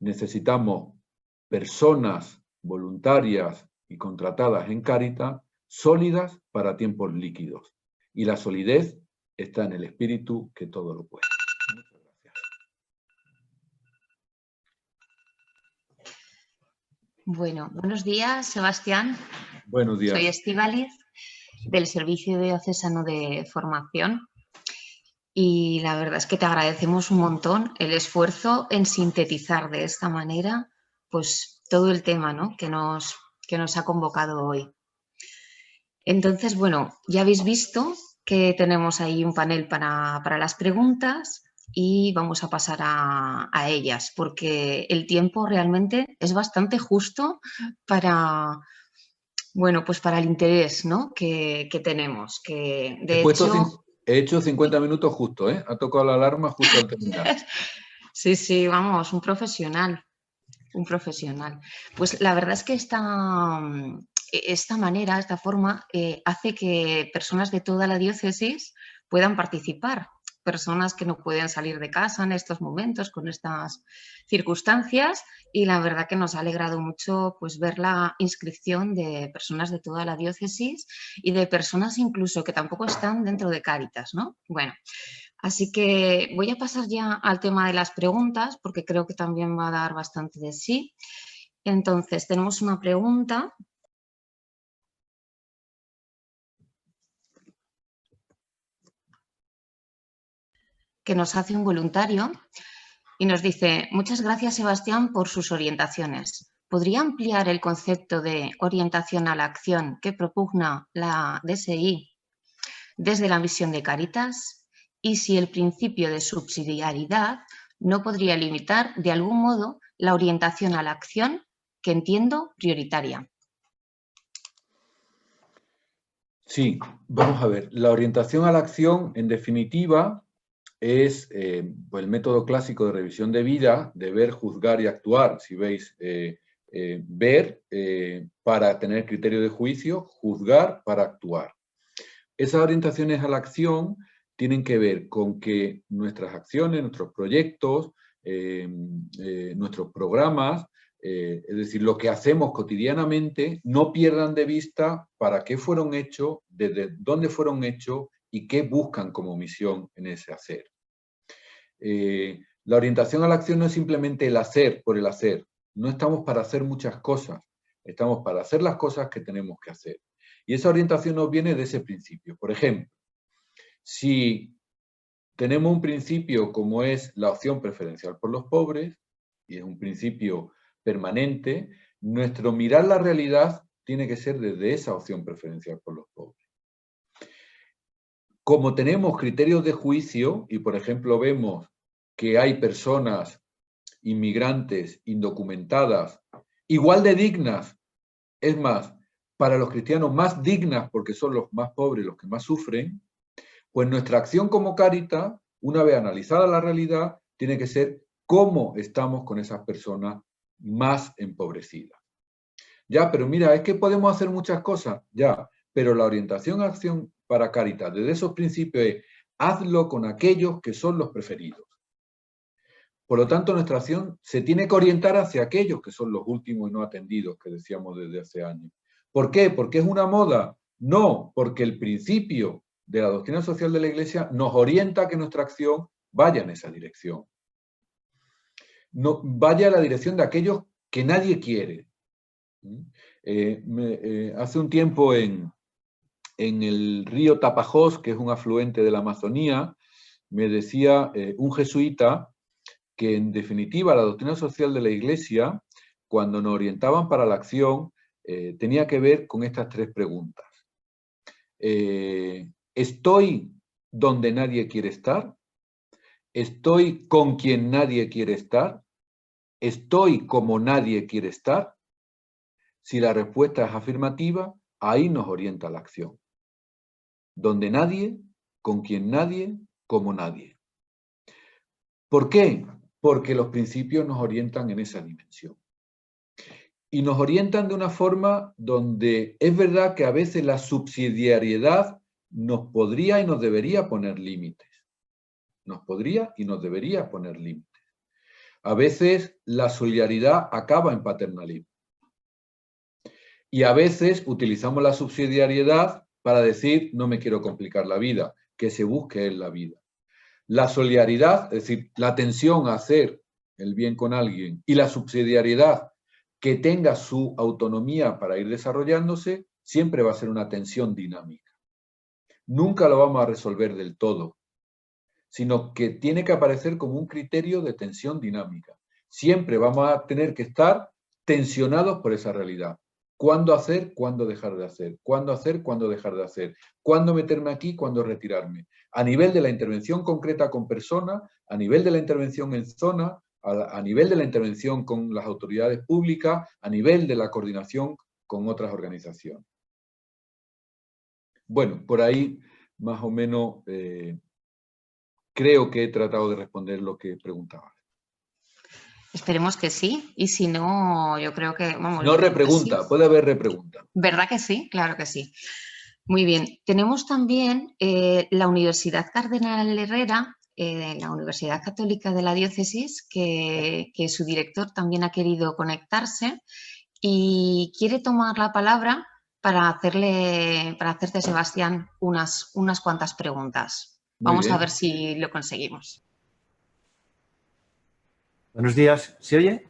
Necesitamos personas voluntarias y contratadas en Cáritas sólidas para tiempos líquidos. Y la solidez está en el espíritu que todo lo puede. Muchas gracias. Bueno, buenos días, Sebastián. Buenos días. Soy Estíbaliz, del Servicio Diocesano de Formación. Y la verdad es que te agradecemos un montón el esfuerzo en sintetizar de esta manera pues, todo el tema, ¿no?, que nos ha convocado hoy. Entonces, bueno, ya habéis visto que tenemos ahí un panel para las preguntas y vamos a pasar a ellas, porque el tiempo realmente es bastante justo para, bueno, pues para el interés, ¿no?, que tenemos. Que de He hecho 50 minutos justo, ¿eh? Ha tocado la alarma justo al terminar. Sí, sí, vamos, un profesional. Un profesional. Pues la verdad es que esta manera, esta forma, hace que personas de toda la diócesis puedan participar. Personas que no pueden salir de casa en estos momentos, con estas circunstancias, y la verdad que nos ha alegrado mucho pues, ver la inscripción de personas de toda la diócesis y de personas incluso que tampoco están dentro de Cáritas, ¿no? Bueno, así que voy a pasar ya al tema de las preguntas, porque creo que también va a dar bastante de sí. Entonces, tenemos una pregunta. Que nos hace un voluntario y nos dice: muchas gracias, Sebastián, por sus orientaciones. ¿Podría ampliar el concepto de orientación a la acción que propugna la DSI desde la misión de Cáritas? Y si el principio de subsidiariedad no podría limitar de algún modo la orientación a la acción que entiendo prioritaria. Sí, vamos a ver. La orientación a la acción, en definitiva, es pues el método clásico de revisión de vida, de ver, juzgar y actuar. Si veis, ver para tener criterio de juicio, juzgar para actuar. Esas orientaciones a la acción tienen que ver con que nuestras acciones, nuestros proyectos, nuestros programas, es decir, lo que hacemos cotidianamente, no pierdan de vista para qué fueron hechos, desde dónde fueron hechos y qué buscan como misión en ese hacer. La orientación a la acción no es simplemente el hacer por el hacer. No estamos para hacer muchas cosas, estamos para hacer las cosas que tenemos que hacer. Y esa orientación nos viene de ese principio. Por ejemplo, si tenemos un principio como es la opción preferencial por los pobres, y es un principio permanente, nuestro mirar la realidad tiene que ser desde esa opción preferencial por los pobres. Como tenemos criterios de juicio, y por ejemplo vemos que hay personas inmigrantes indocumentadas igual de dignas, es más, para los cristianos más dignas porque son los más pobres los que más sufren, pues nuestra acción como Cáritas, una vez analizada la realidad, tiene que ser cómo estamos con esas personas más empobrecidas. Ya, pero mira, es que podemos hacer muchas cosas, ya, pero la orientación a acción para Cáritas, desde esos principios es, hazlo con aquellos que son los preferidos. Por lo tanto, nuestra acción se tiene que orientar hacia aquellos que son los últimos y no atendidos, que decíamos desde hace años. ¿Por qué? ¿Porque es una moda? No, porque el principio de la doctrina social de la Iglesia nos orienta a que nuestra acción vaya en esa dirección. No, vaya a la dirección de aquellos que nadie quiere. Hace un tiempo en el río Tapajós, que es un afluente de la Amazonía, me decía un jesuita que en definitiva la doctrina social de la Iglesia, cuando nos orientaban para la acción, tenía que ver con estas tres preguntas. ¿Estoy donde nadie quiere estar? ¿Estoy con quien nadie quiere estar? ¿Estoy como nadie quiere estar? Si la respuesta es afirmativa, ahí nos orienta la acción. Donde nadie, con quien nadie, como nadie. ¿Por qué? Porque los principios nos orientan en esa dimensión. Y nos orientan de una forma donde es verdad que a veces la subsidiariedad nos podría y nos debería poner límites. Nos podría y nos debería poner límites. A veces la solidaridad acaba en paternalismo. Y a veces utilizamos la subsidiariedad para decir, no me quiero complicar la vida, que se busque en la vida. La solidaridad, es decir, la tensión a hacer el bien con alguien, y la subsidiariedad, que tenga su autonomía para ir desarrollándose, siempre va a ser una tensión dinámica. Nunca lo vamos a resolver del todo, sino que tiene que aparecer como un criterio de tensión dinámica. Siempre vamos a tener que estar tensionados por esa realidad. ¿Cuándo hacer? ¿Cuándo dejar de hacer? ¿Cuándo hacer? ¿Cuándo dejar de hacer? ¿Cuándo meterme aquí? ¿Cuándo retirarme? A nivel de la intervención concreta con personas, a nivel de la intervención en zona, a nivel de la intervención con las autoridades públicas, a nivel de la coordinación con otras organizaciones. Bueno, por ahí más o menos creo que he tratado de responder lo que preguntaba. Esperemos que sí, y si no, yo creo que... Vamos, No repregunta, sí. Puede haber repregunta. ¿Verdad que sí? Claro que sí. Muy bien. Tenemos también la Universidad Cardenal Herrera, la Universidad Católica de la Diócesis, que su director también ha querido conectarse y quiere tomar la palabra para hacerte, Sebastián, unas cuantas preguntas. Vamos a ver si lo conseguimos. Buenos días. ¿Se oye?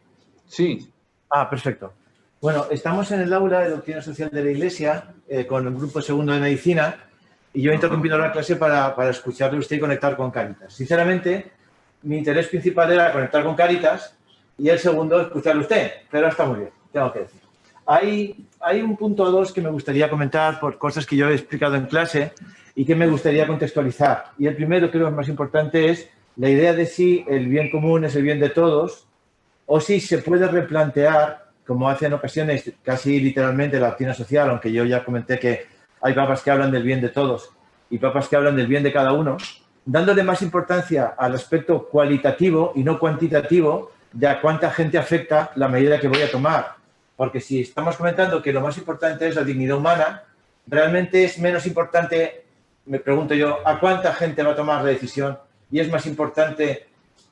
Sí. Ah, perfecto. Bueno, estamos en el aula de Doctrina Social de la Iglesia con el grupo segundo de Medicina y yo he interrumpido la clase para escucharle a usted y conectar con Cáritas. Sinceramente, mi interés principal era conectar con Cáritas y el segundo, escucharle a usted, pero está muy bien, tengo que decir. Hay un punto o dos que me gustaría comentar por cosas que yo he explicado en clase y que me gustaría contextualizar. Y el primero, creo que el más importante, es la idea de si el bien común es el bien de todos o si se puede replantear, como hace en ocasiones casi literalmente la doctrina social, aunque yo ya comenté que hay papas que hablan del bien de todos y papas que hablan del bien de cada uno, dándole más importancia al aspecto cualitativo y no cuantitativo de a cuánta gente afecta la medida que voy a tomar. Porque si estamos comentando que lo más importante es la dignidad humana, realmente es menos importante, me pregunto yo, a cuánta gente va a tomar la decisión y es más importante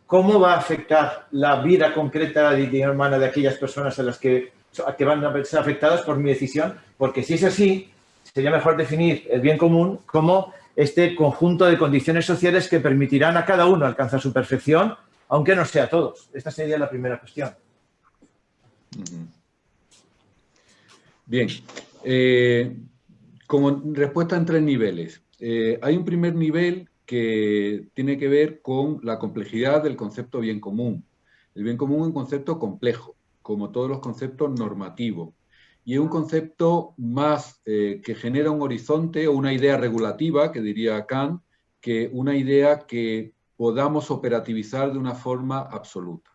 cómo va a afectar la vida concreta, la dignidad humana de aquellas personas a las que van a ser afectadas por mi decisión, porque si es así, sería mejor definir el bien común como este conjunto de condiciones sociales que permitirán a cada uno alcanzar su perfección, aunque no sea a todos. Esta sería la primera cuestión. Bien. Como respuesta en tres niveles. Hay un primer nivel que tiene que ver con la complejidad del concepto bien común. El bien común es un concepto complejo, como todos los conceptos normativos, y es un concepto más que genera un horizonte o una idea regulativa, que diría Kant, que una idea que podamos operativizar de una forma absoluta.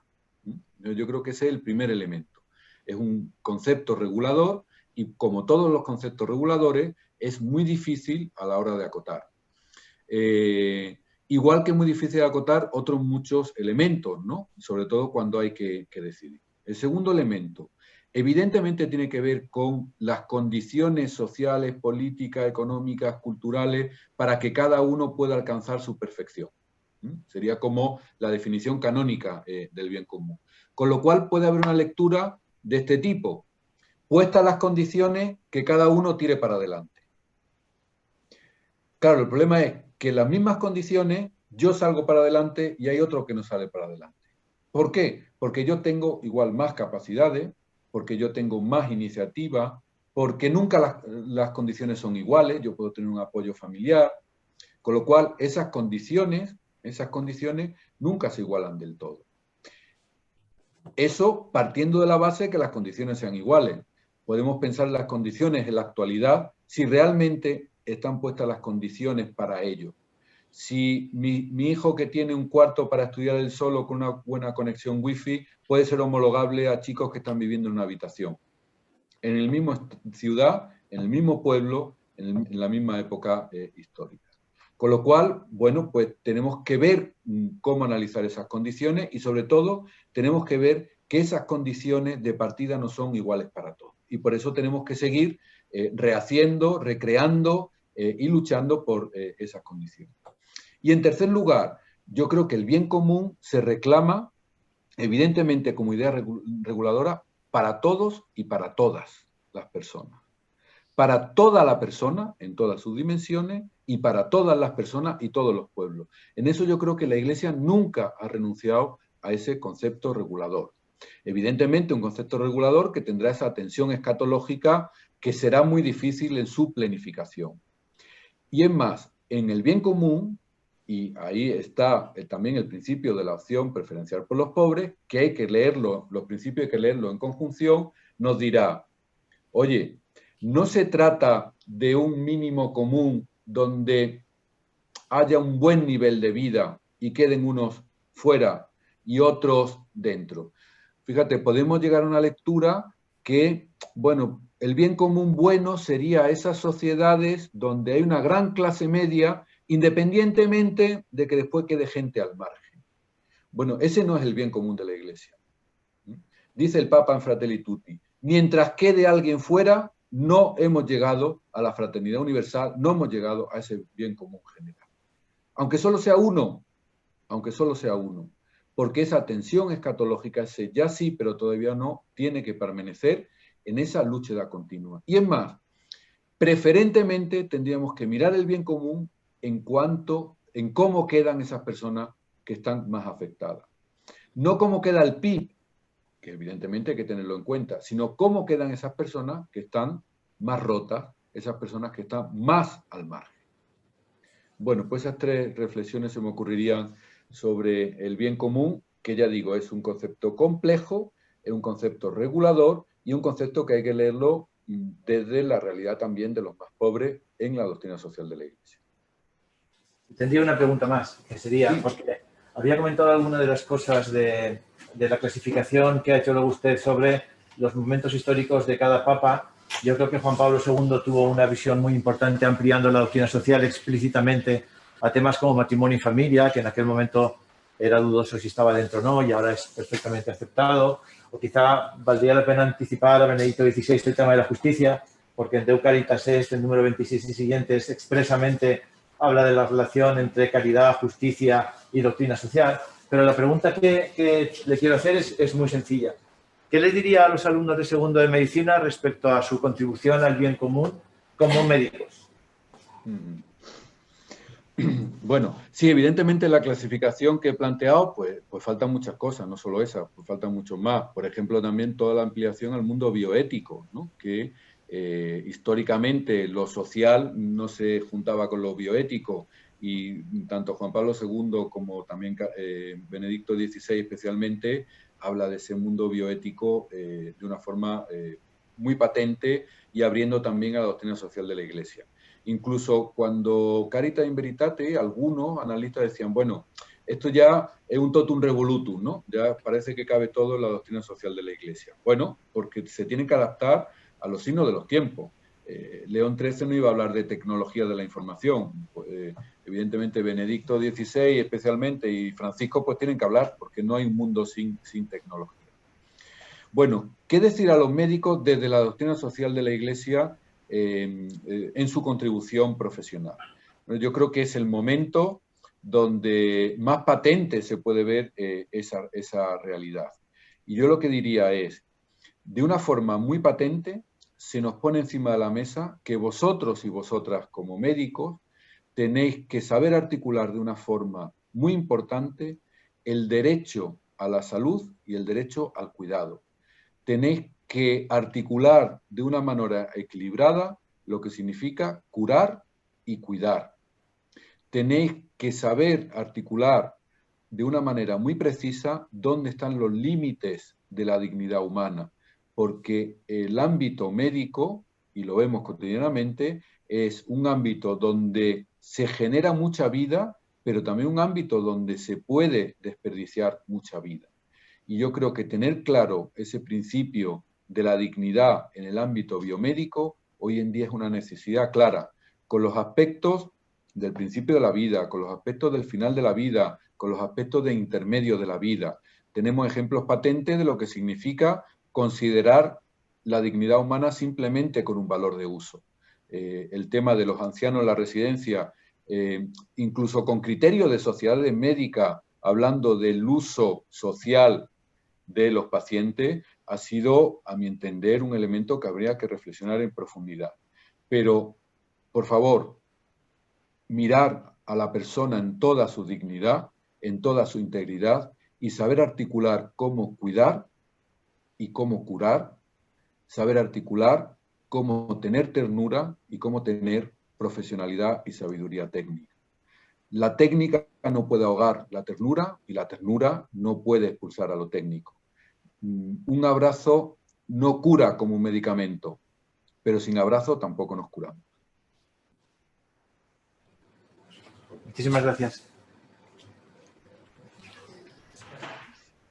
Yo creo que ese es el primer elemento. Es un concepto regulador y, como todos los conceptos reguladores, es muy difícil a la hora de acotar. igual que es muy difícil acotar otros muchos elementos, ¿no? Sobre todo cuando hay que decidir. El segundo elemento, evidentemente tiene que ver con las condiciones sociales, políticas, económicas, culturales, para que cada uno pueda alcanzar su perfección. Sería como la definición canónica del bien común. Con lo cual puede haber una lectura de este tipo, puestas las condiciones, que cada uno tire para adelante. Claro, el problema es que en las mismas condiciones yo salgo para adelante y hay otro que no sale para adelante. ¿Por qué? Porque yo tengo igual más capacidades, porque yo tengo más iniciativa, porque nunca las condiciones son iguales, yo puedo tener un apoyo familiar, con lo cual esas condiciones nunca se igualan del todo. Eso partiendo de la base de que las condiciones sean iguales. Podemos pensar en las condiciones en la actualidad si realmente están puestas las condiciones para ello. Si mi hijo que tiene un cuarto para estudiar él solo con una buena conexión wifi puede ser homologable a chicos que están viviendo en una habitación. En la misma ciudad, en el mismo pueblo, en la misma época histórica. Con lo cual, bueno, pues tenemos que ver cómo analizar esas condiciones y sobre todo tenemos que ver que esas condiciones de partida no son iguales para todos. Y por eso tenemos que seguir rehaciendo, recreando y luchando por esas condiciones. Y en tercer lugar, yo creo que el bien común se reclama evidentemente como idea reguladora para todos y para todas las personas. Para toda la persona, en todas sus dimensiones, y para todas las personas y todos los pueblos. En eso yo creo que la Iglesia nunca ha renunciado a ese concepto regulador. Evidentemente, un concepto regulador que tendrá esa tensión escatológica que será muy difícil en su planificación. Y es más, en el bien común, y ahí está también el principio de la opción preferencial por los pobres, que hay que leerlo, los principios hay que leerlo en conjunción, nos dirá, oye, no se trata de un mínimo común donde haya un buen nivel de vida y queden unos fuera y otros dentro. Fíjate, podemos llegar a una lectura que, bueno, el bien común bueno sería esas sociedades donde hay una gran clase media, independientemente de que después quede gente al margen. Bueno, ese no es el bien común de la Iglesia. Dice el Papa en Fratelli Tutti, mientras quede alguien fuera, no hemos llegado a la fraternidad universal, no hemos llegado a ese bien común general. Aunque solo sea uno, porque esa tensión escatológica, ese ya sí, pero todavía no, tiene que permanecer en esa lucha continua. Y es más, preferentemente tendríamos que mirar el bien común en cómo quedan esas personas que están más afectadas. No cómo queda el PIB, que evidentemente hay que tenerlo en cuenta, sino cómo quedan esas personas que están más rotas, esas personas que están más al margen. Bueno, pues esas tres reflexiones se me ocurrirían sobre el bien común, que ya digo, es un concepto complejo, es un concepto regulador y un concepto que hay que leerlo desde la realidad también de los más pobres en la doctrina social de la Iglesia. Tendría una pregunta más, que sería, Sí. porque había comentado alguna de las cosas de la clasificación que ha hecho luego usted sobre los momentos históricos de cada papa. Yo creo que Juan Pablo II tuvo una visión muy importante ampliando la doctrina social explícitamente a temas como matrimonio y familia, que en aquel momento era dudoso si estaba dentro o no y ahora es perfectamente aceptado. O quizá valdría la pena anticipar a Benedicto XVI el tema de la justicia, porque en Deu Caritas Est, el número 26 y siguientes, expresamente habla de la relación entre caridad, justicia y doctrina social. Pero la pregunta que le quiero hacer es muy sencilla. ¿Qué le diría a los alumnos de segundo de medicina respecto a su contribución al bien común como médicos? Bueno, sí, evidentemente la clasificación que he planteado, pues faltan muchas cosas, no solo esa, pues faltan mucho más. Por ejemplo, también toda la ampliación al mundo bioético, ¿no? Que históricamente lo social no se juntaba con lo bioético y tanto Juan Pablo II como también Benedicto XVI especialmente habla de ese mundo bioético de una forma muy patente y abriendo también a la doctrina social de la Iglesia. Incluso cuando Caritas in Veritate, algunos analistas decían, bueno, esto ya es un totum revolutum, ¿no? Ya parece que cabe todo en la doctrina social de la Iglesia. Bueno, porque se tiene que adaptar a los signos de los tiempos. León XIII no iba a hablar de tecnología de la información. evidentemente Benedicto XVI especialmente y Francisco pues tienen que hablar, porque no hay un mundo sin tecnología. Bueno, ¿qué decir a los médicos desde la doctrina social de la Iglesia en su contribución profesional? Yo creo que es el momento donde más patente se puede ver esa realidad. Y yo lo que diría es, de una forma muy patente, se nos pone encima de la mesa que vosotros y vosotras como médicos tenéis que saber articular de una forma muy importante el derecho a la salud y el derecho al cuidado. Tenéis que articular de una manera equilibrada lo que significa curar y cuidar. Tenéis que saber articular de una manera muy precisa dónde están los límites de la dignidad humana, porque el ámbito médico, y lo vemos cotidianamente, es un ámbito donde se genera mucha vida, pero también un ámbito donde se puede desperdiciar mucha vida. Y yo creo que tener claro ese principio de la dignidad en el ámbito biomédico hoy en día es una necesidad clara, con los aspectos del principio de la vida, con los aspectos del final de la vida, con los aspectos de intermedio de la vida. Tenemos ejemplos patentes de lo que significa considerar la dignidad humana simplemente con un valor de uso. El tema de los ancianos en la residencia, incluso con criterios de sociedades médicas, hablando del uso social de los pacientes, ha sido, a mi entender, un elemento que habría que reflexionar en profundidad. Pero, por favor, mirar a la persona en toda su dignidad, en toda su integridad, y saber articular cómo cuidar y cómo curar, saber articular cómo tener ternura y cómo tener profesionalidad y sabiduría técnica. La técnica no puede ahogar la ternura y la ternura no puede expulsar a lo técnico. Un abrazo no cura como un medicamento, pero sin abrazo tampoco nos curamos. Muchísimas gracias.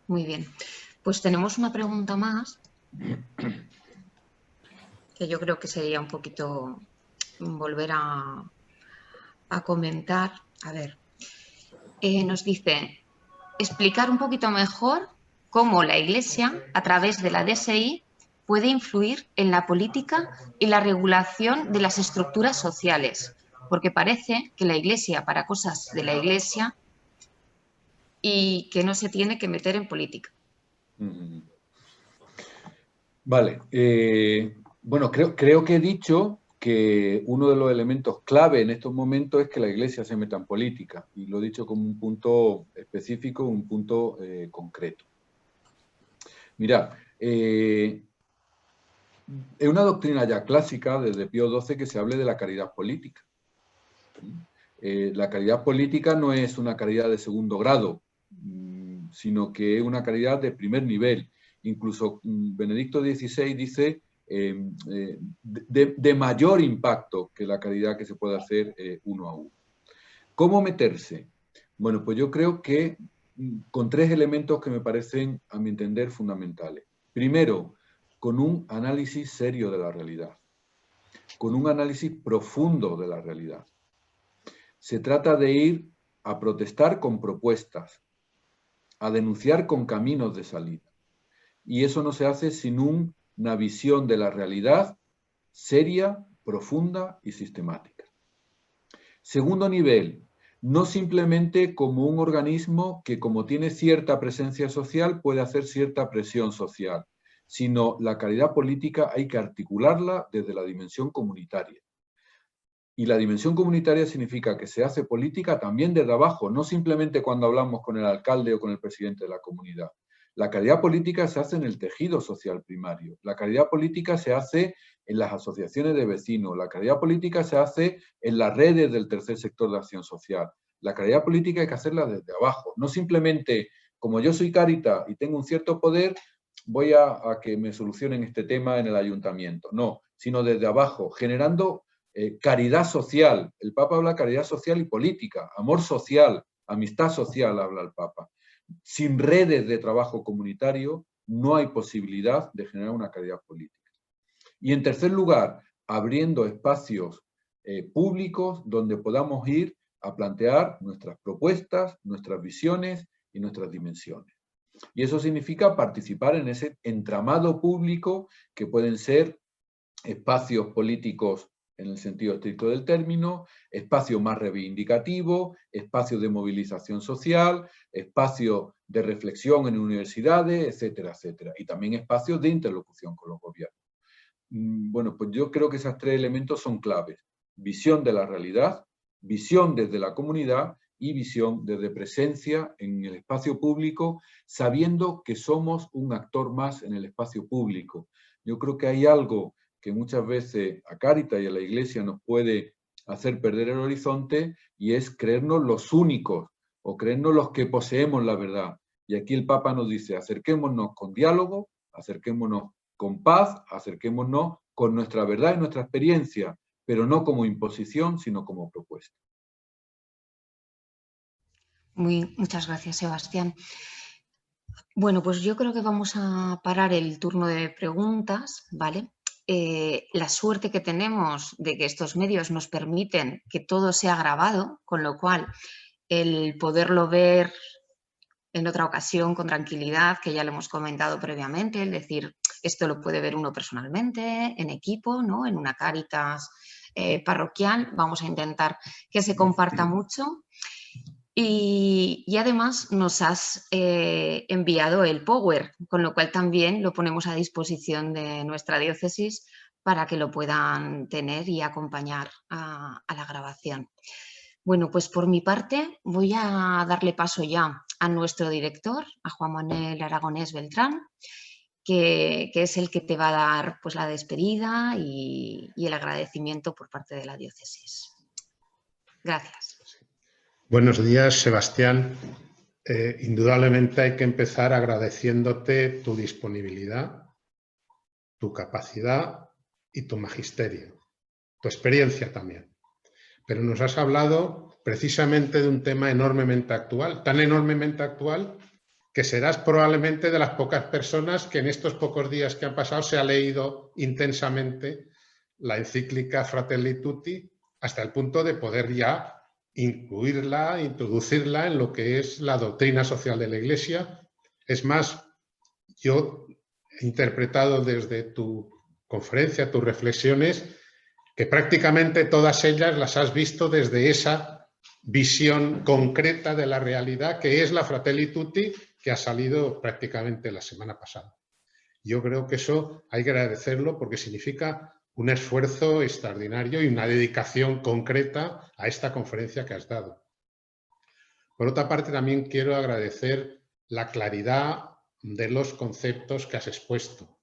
Muy bien. Pues tenemos una pregunta más que yo creo que sería un poquito volver a comentar. A ver, nos dice, explicar un poquito mejor cómo la Iglesia, a través de la DSI, puede influir en la política y la regulación de las estructuras sociales, porque parece que la Iglesia, para cosas de la Iglesia, y que no se tiene que meter en política. Vale. Bueno, creo que he dicho que uno de los elementos clave en estos momentos es que la Iglesia se meta en política, y lo he dicho como un punto específico, un punto concreto. Mirad, es una doctrina ya clásica desde Pío XII que se hable de la caridad política. La caridad política no es una caridad de segundo grado, sino que es una caridad de primer nivel. Incluso Benedicto XVI dice de mayor impacto que la caridad que se puede hacer uno a uno. ¿Cómo meterse? Bueno, pues yo creo que con tres elementos que me parecen, a mi entender, fundamentales. Primero, con un análisis serio de la realidad, con un análisis profundo de la realidad. Se trata de ir a protestar con propuestas, a denunciar con caminos de salida. Y eso no se hace sin una visión de la realidad seria, profunda y sistemática. Segundo nivel, no simplemente como un organismo que, como tiene cierta presencia social, puede hacer cierta presión social, sino la caridad política hay que articularla desde la dimensión comunitaria. Y la dimensión comunitaria significa que se hace política también desde abajo, no simplemente cuando hablamos con el alcalde o con el presidente de la comunidad. La caridad política se hace en el tejido social primario. La caridad política se hace en las asociaciones de vecinos. La caridad política se hace en las redes del tercer sector de acción social. La caridad política hay que hacerla desde abajo. No simplemente, como yo soy Cáritas y tengo un cierto poder, voy a que me solucionen este tema en el ayuntamiento. No, sino desde abajo, generando caridad social. El Papa habla de caridad social y política, amor social, amistad social, habla el Papa. Sin redes de trabajo comunitario no hay posibilidad de generar una caridad política. Y en tercer lugar, abriendo espacios públicos donde podamos ir a plantear nuestras propuestas, nuestras visiones y nuestras dimensiones. Y eso significa participar en ese entramado público que pueden ser espacios políticos en el sentido estricto del término, espacios más reivindicativos, espacios de movilización social, espacios de reflexión en universidades, etcétera, etcétera. Y también espacios de interlocución con los gobiernos. Bueno, pues yo creo que esos tres elementos son claves. Visión de la realidad, visión desde la comunidad y visión desde presencia en el espacio público, sabiendo que somos un actor más en el espacio público. Yo creo que hay algo que muchas veces a Cáritas y a la Iglesia nos puede hacer perder el horizonte, y es creernos los únicos, o creernos los que poseemos la verdad. Y aquí el Papa nos dice, acerquémonos con diálogo, acerquémonos con paz, acerquémonos con nuestra verdad y nuestra experiencia, pero no como imposición, sino como propuesta. Muchas gracias, Sebastián. Bueno, pues yo creo que vamos a parar el turno de preguntas, ¿vale? La suerte que tenemos de que estos medios nos permiten que todo sea grabado, con lo cual el poderlo ver en otra ocasión con tranquilidad, que ya lo hemos comentado previamente, es decir, esto lo puede ver uno personalmente, en equipo, ¿no? En una Cáritas parroquial. Vamos a intentar que se comparta mucho. Y además nos has enviado el Power, con lo cual también lo ponemos a disposición de nuestra diócesis para que lo puedan tener y acompañar a la grabación. Bueno, pues por mi parte voy a darle paso ya a nuestro director, a Juan Manuel Aragonés Beltrán, que es el que te va a dar pues, la despedida y el agradecimiento por parte de la diócesis. Gracias. Buenos días, Sebastián. Indudablemente hay que empezar agradeciéndote tu disponibilidad, tu capacidad y tu magisterio, tu experiencia también. Pero nos has hablado precisamente de un tema enormemente actual, tan enormemente actual que serás probablemente de las pocas personas que en estos pocos días que han pasado se ha leído intensamente la encíclica Fratelli Tutti hasta el punto de poder ya incluirla, introducirla en lo que es la doctrina social de la Iglesia. Es más, yo he interpretado desde tu conferencia, tus reflexiones, que prácticamente todas ellas las has visto desde esa visión concreta de la realidad que es la Fratelli Tutti, que ha salido prácticamente la semana pasada. Yo creo que eso hay que agradecerlo porque significa un esfuerzo extraordinario y una dedicación concreta a esta conferencia que has dado. Por otra parte, también quiero agradecer la claridad de los conceptos que has expuesto.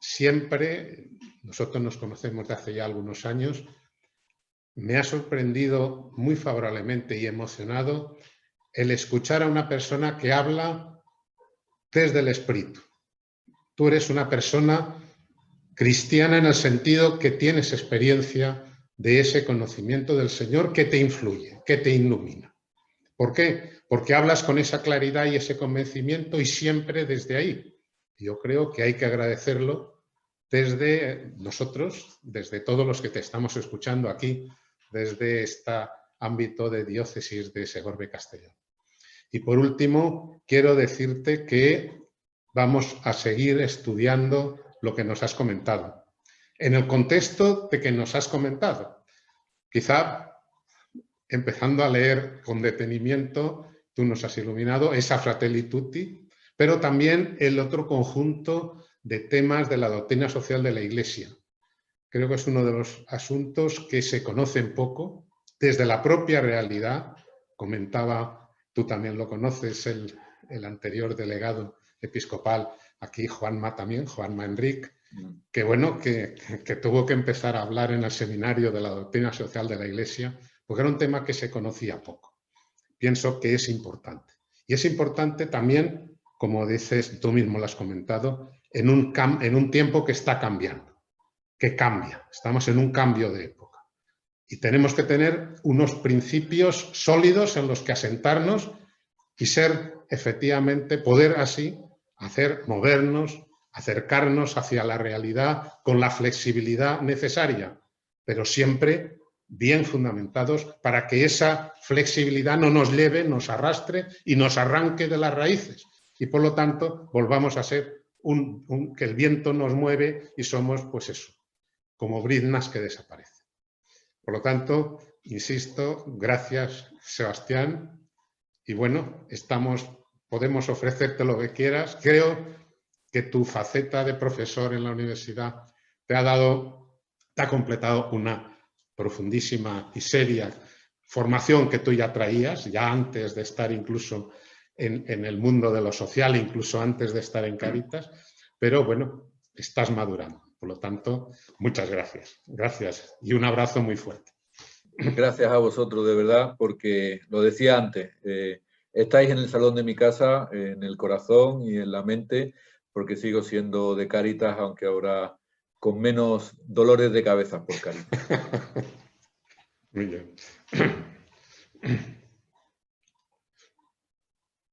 Siempre, nosotros nos conocemos de hace ya algunos años, me ha sorprendido muy favorablemente y emocionado el escuchar a una persona que habla desde el espíritu. Tú eres una persona cristiana en el sentido que tienes experiencia de ese conocimiento del Señor que te influye, que te ilumina. ¿Por qué? Porque hablas con esa claridad y ese convencimiento y siempre desde ahí. Yo creo que hay que agradecerlo desde nosotros, desde todos los que te estamos escuchando aquí, desde este ámbito de diócesis de Segorbe Castellón. Y por último, quiero decirte que vamos a seguir estudiando lo que nos has comentado. En el contexto de que nos has comentado, quizá empezando a leer con detenimiento, tú nos has iluminado esa Fratelli Tutti, pero también el otro conjunto de temas de la doctrina social de la Iglesia. Creo que es uno de los asuntos que se conocen poco, desde la propia realidad. Comentaba, tú también lo conoces, el anterior delegado episcopal, aquí Juanma también, Juanma Enrique, que bueno, que tuvo que empezar a hablar en el seminario de la doctrina social de la Iglesia, porque era un tema que se conocía poco. Pienso que es importante. Y es importante también, como dices, tú mismo lo has comentado, en un tiempo que está cambiando, que cambia. Estamos en un cambio de época. Y tenemos que tener unos principios sólidos en los que asentarnos y ser, efectivamente, poder así movernos, acercarnos hacia la realidad con la flexibilidad necesaria, pero siempre bien fundamentados para que esa flexibilidad no nos lleve, nos arrastre y nos arranque de las raíces. Y por lo tanto volvamos a ser que el viento nos mueve y somos, pues eso, como briznas que desaparecen. Por lo tanto, insisto, gracias Sebastián. Y bueno, podemos ofrecerte lo que quieras. Creo que tu faceta de profesor en la universidad te ha completado una profundísima y seria formación que tú ya traías, ya antes de estar incluso en el mundo de lo social, incluso antes de estar en Cáritas, pero bueno, estás madurando. Por lo tanto, muchas gracias. Gracias y un abrazo muy fuerte. Gracias a vosotros, de verdad, porque lo decía antes, estáis en el salón de mi casa, en el corazón y en la mente, porque sigo siendo de Cáritas, aunque ahora con menos dolores de cabeza por Cáritas. Muy bien.